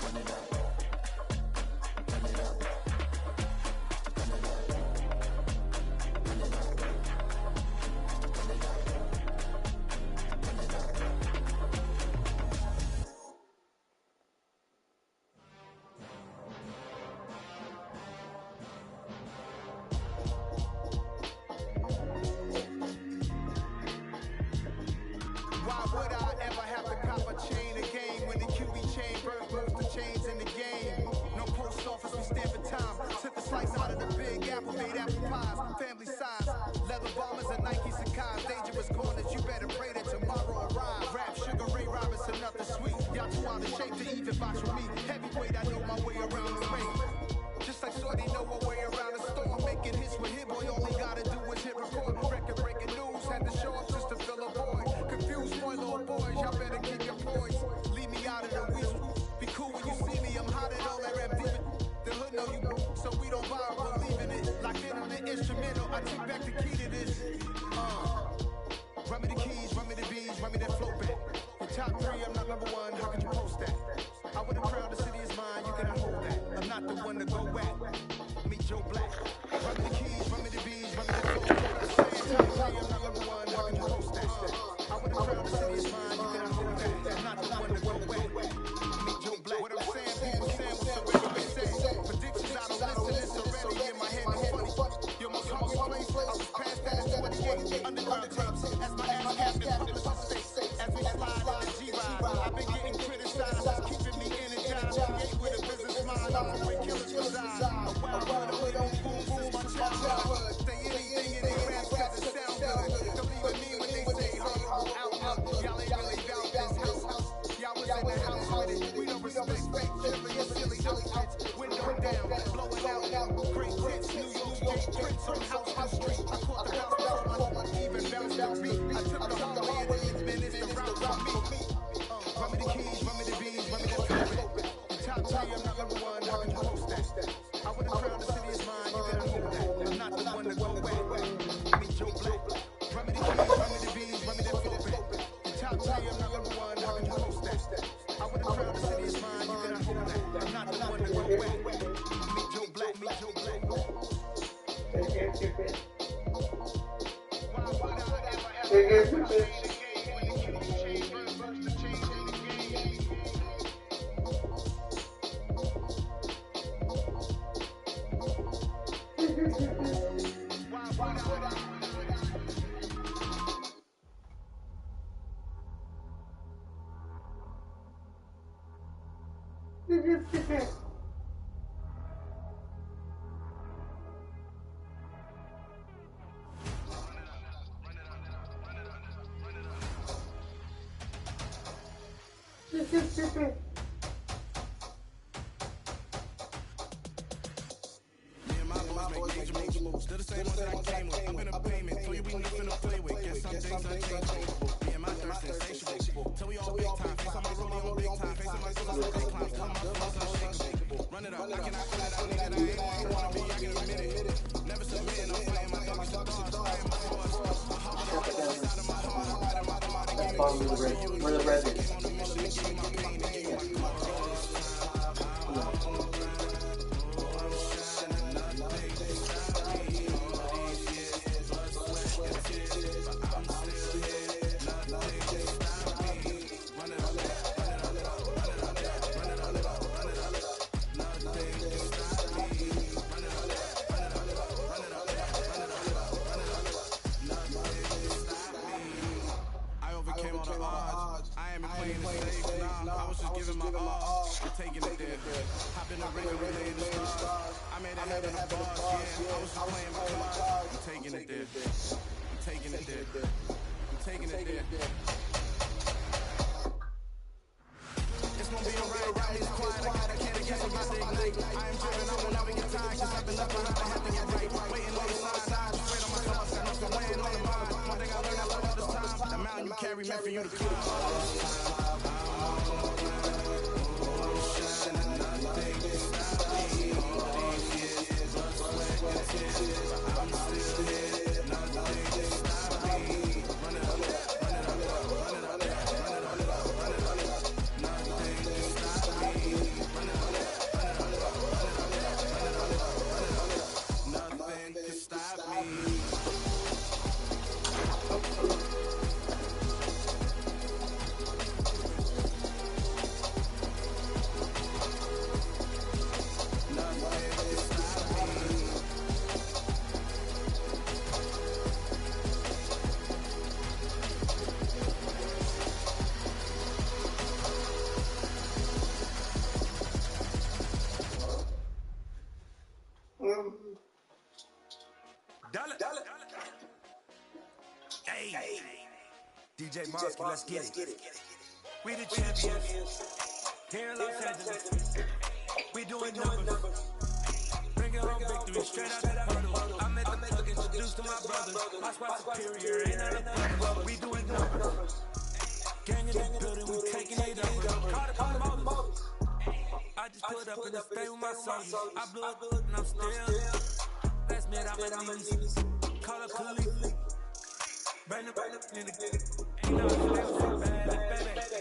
Run it up. Run it up. Run it up. Run it up. Run it up. Run it up. Why would I ever have to cop a chain again when the QB chain burns most the chains in the game? No post office, we stand for time. Took a slice out of the big apple, made apple pies, family size. Leather bombers and Nike Sacai's, dangerous corners, you better pray that tomorrow arrives. Rap, Sugar Ray Robinson, nothing sweet. Y'all too out of shape to even box with me. Heavyweight, I know my way around the ring. Just like Shorty know her way around the storm. Making hits with Hit Boy, all he gotta do is hit record. Record breaking news, had to show up just to fill a void. Confused, spoiled little boys, y'all better keep your poise. Leave me out of the weasel. Be cool when you see me, I'm hot at all that rap demon. The hood know you, so we don't borrow, believe in it. Locked in on the instrumental, I take back the key to this. Run me the keys, run me the beats, run me that flow back. The top three, I'm not number one, how could you post that? I would have crowned the city is mine, you cannot hold that. I'm not the one to go at. Meet Joe Black. Run me the keys, run me the beats, run me that flow back. Top three, I'm not number one, how could you post that? I would have crowned the city is mine, you cannot hold that. I'm not the one to go at. Meet Joe Black. What I'm saying, people saying what's already been said. Predictions, I don't listen, it's already in my head, no funny. Your most hungry place, I was past that 28. Underground tapes, as my ass captain, publicist state. As we slide in the G-Ride, I've been getting criticized, that's keeping me energized. Create with a business mind, I'm from where killers reside. A wild word of living boom since my childhood. Say anything in their raps cause it sound good. Don't even mean when they say horrible outlook. Y'all ain't really about this house. Y'all was in the house with it. We don't respect fake children, your silly outfits. Window down, blowing out. Great hits, New York State Prince on House Street. I caught the house before my even bounced the beat. I took the hallway and it's been it's the route for me. Run me the keys, run me the beats, run me that flow back. The top three, I'm not number one, how can you post that? I would have crowned the city is mine, you cannot hold that. I'm not the one to go at. Meet Joe Black. Run me the keys, run me the beats, run me that flow back. The top three, I'm not number one, how can you post that? I would have crowned the city is mine, you cannot hold that. I'm not the one to go at. Meet Joe Black, meet Joe Black. Why would I ever have to change again when the QB chain burns the chains in the game? Why would I? Still the same ones that I came with. I've been a payment. Told you we nothing to play with. Guess some things unchangeable. Me and my thirst insatiable. Till we all big time. Face on my rollie on big time. Face on my clothes on big climb. Tell my flows unshakable. Run it up. I cannot quit it. I need it. I ain't where I wanna be. I can admit it. Never submitting. I'm playing my doggy cigars. Playing my force. I hover the right inside of my heart. I ride them out and give you. Where the red is? Came on a mission to give you my pain and give you my chorus. Taking it there. Hop in the ring and relay the stars. I made it happen, the boss, yeah. I was just playing my cards. I'm taking it there. I'm taking it there. I'm taking it there. It's gonna be alright, got me quiet. I can't against about to ignite. I am driven, I will never get tired. Cause I've been left behind, I have to get right. Waiting on the side, straight on my toes, got nothing weighing on the mind. One thing I learned after all this time, the mountain you carry meant for you to climb. Hey, DJ Mosky, let's get it. We the champions here in Los Angeles. We doing numbers. Bring it home victory straight out the hurdle. I'm at the plug, introduced to my brothers. My squad superior, ain't none of brothers. We doing numbers. Gang in the building, we taking it over. Caught up on the motors. I just put up in the state with my soldiers. I blew up and I'm still. Last minute I'm at knees. Call up Khalif. Burn up in the ain't no flavor, baby.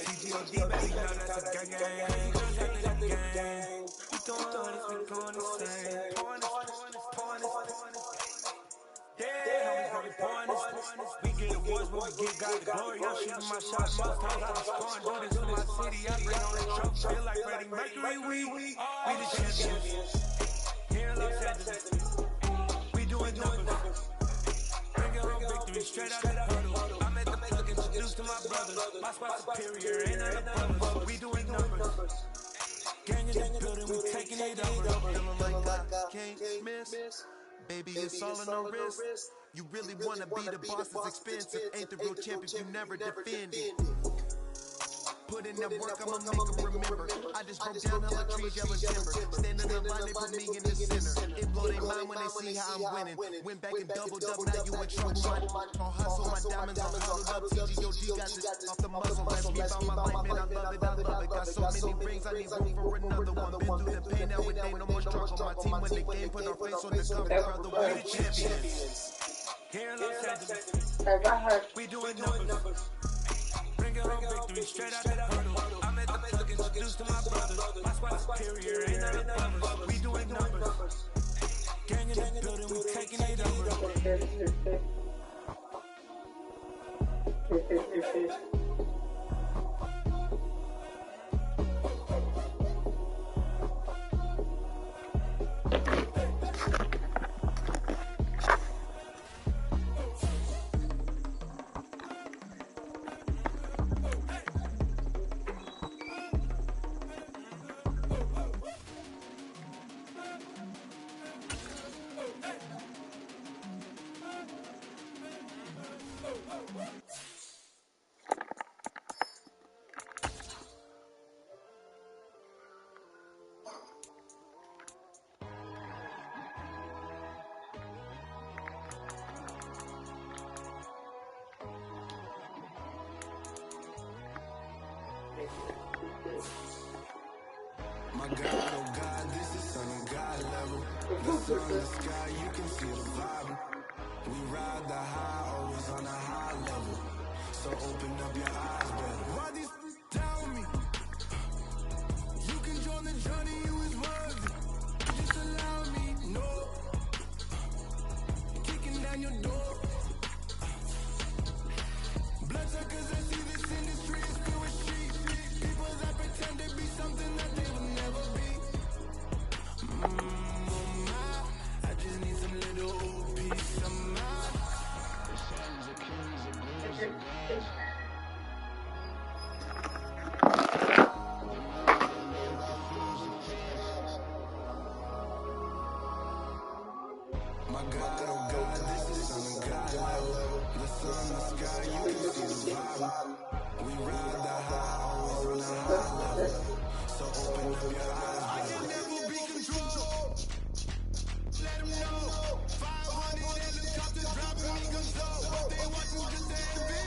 TGOD, baby, you know that's a gang. We doing this, we going the same. Pouring this. Yeah, homies, we pouring this. We get awards, but we get God the glory. I'm shooting my shot most times. I be scoring. Do this for my city. I bring on the trophy. Feel like Freddie Mercury. We the champions here in Los Angeles. We doing numbers. Bring it home victory straight out the hurdle. I'm at the plug, introduced to my brothers. My squad superior, ain't none of brothers. We doing numbers. Gang in the building, we taking it over. Feeling like I can't miss. Baby, it's all in the wrist. You really wanna be the boss, it's expensive. Ain't the real champion, you never defend it. Put in that work, I'ma make them remember. I just broke down hella trees, yellow timber. Standing in line, they put me in the center. It blow their mind when they see how I'm winning. Went back and doubled up, now you in trouble. My hustle, my diamonds are huddled up. TGOD got this off the muzzle. Ask me about my life, man, I love it. Got so many rings, I need room for another one. Been through the pain, now it ain't no more struggle. My team win the game, put our face on the cover, brother. We the champions here in Los Angeles. We doing numbers. Bring it home victory straight out the hurdle. I'm at the plug, introduced to my brothers. My squad superior, ain't none of brothers. We doing numbers. Gang in the building, we taking it over. My God, oh God, this is Son of God level. The sun, the sky, you can see the vibe. We ride the high, always on a high level. So open up your eyes better. Why these tell me? You can join the journey, you is worthy. Just allow me, no. Kicking down your door. Bloodsuckers that see this industry is filled with sheep. People that pretend to be something that they will never be. I just need some little old peace of mind. My God, oh God, this is Son of God level. The sun, the sky, you can see the vibe. We ride the high, always on a high level. So open up your eyes. I can never be controlled. Let them know. 500 helicopters dropping me control. But they want you just to envy.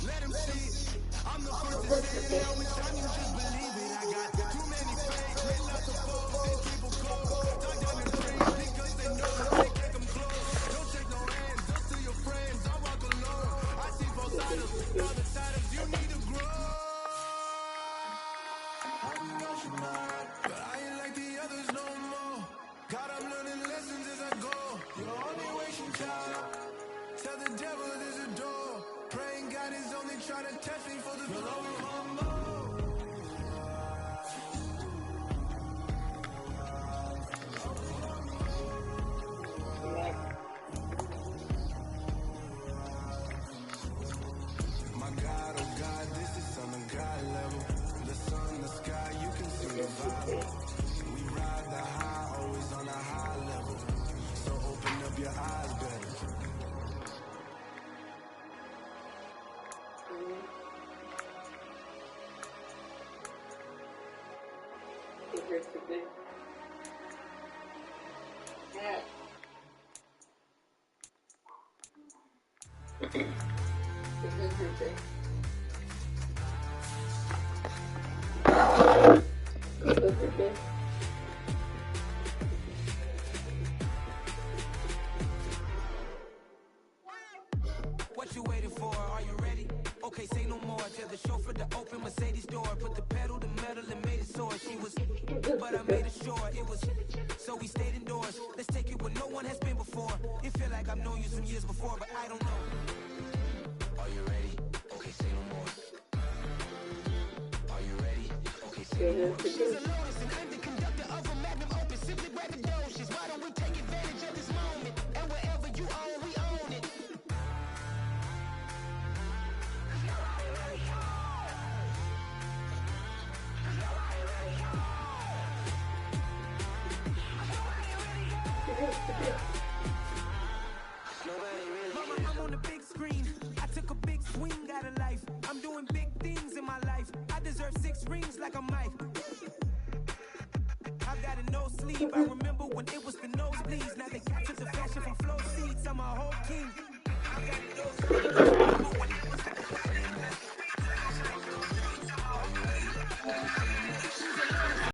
Let them see it. I'm the first to say it. Every time you just believe it. I got too many fakes with lots of foes. They keep them cold. Talk down the breeze because they know they can't come close. Don't shake no hands, just to your friends. I walk alone. I see both sides. Other sides, you need to grow. But I ain't like the others no more. God, I'm learning lessons as I go. You're only wasting time. Tell the devil there's a door. Praying God is only trying to test me for the glory. My God, oh God, this is Son of God level. The sun, the sky, you can see the vibe. We ride the high, always on a high level. So open up your eyes better. What you waiting for? Are you ready? Okay, say no more. Tell the chauffeur to open Mercedes door. Put the pedal to metal and made it soar. She was, but I made it sure it was. So we stayed indoors. Let's take it where no one has been before. It feel like I've known you some years before, but I don't know. Are you ready? Okay, say no more. Are you ready? Okay, say no more. She's a Lotus and I'm the conductor of a magnum opus. Simply braggadocious. Why don't we take advantage of this moment? And wherever you own, we own it. Mama, I'm on the big screen. I took a big swing out of life. I'm doing big things in my life. I deserve 6 rings like a Mike. I've got no sleep. I remember when it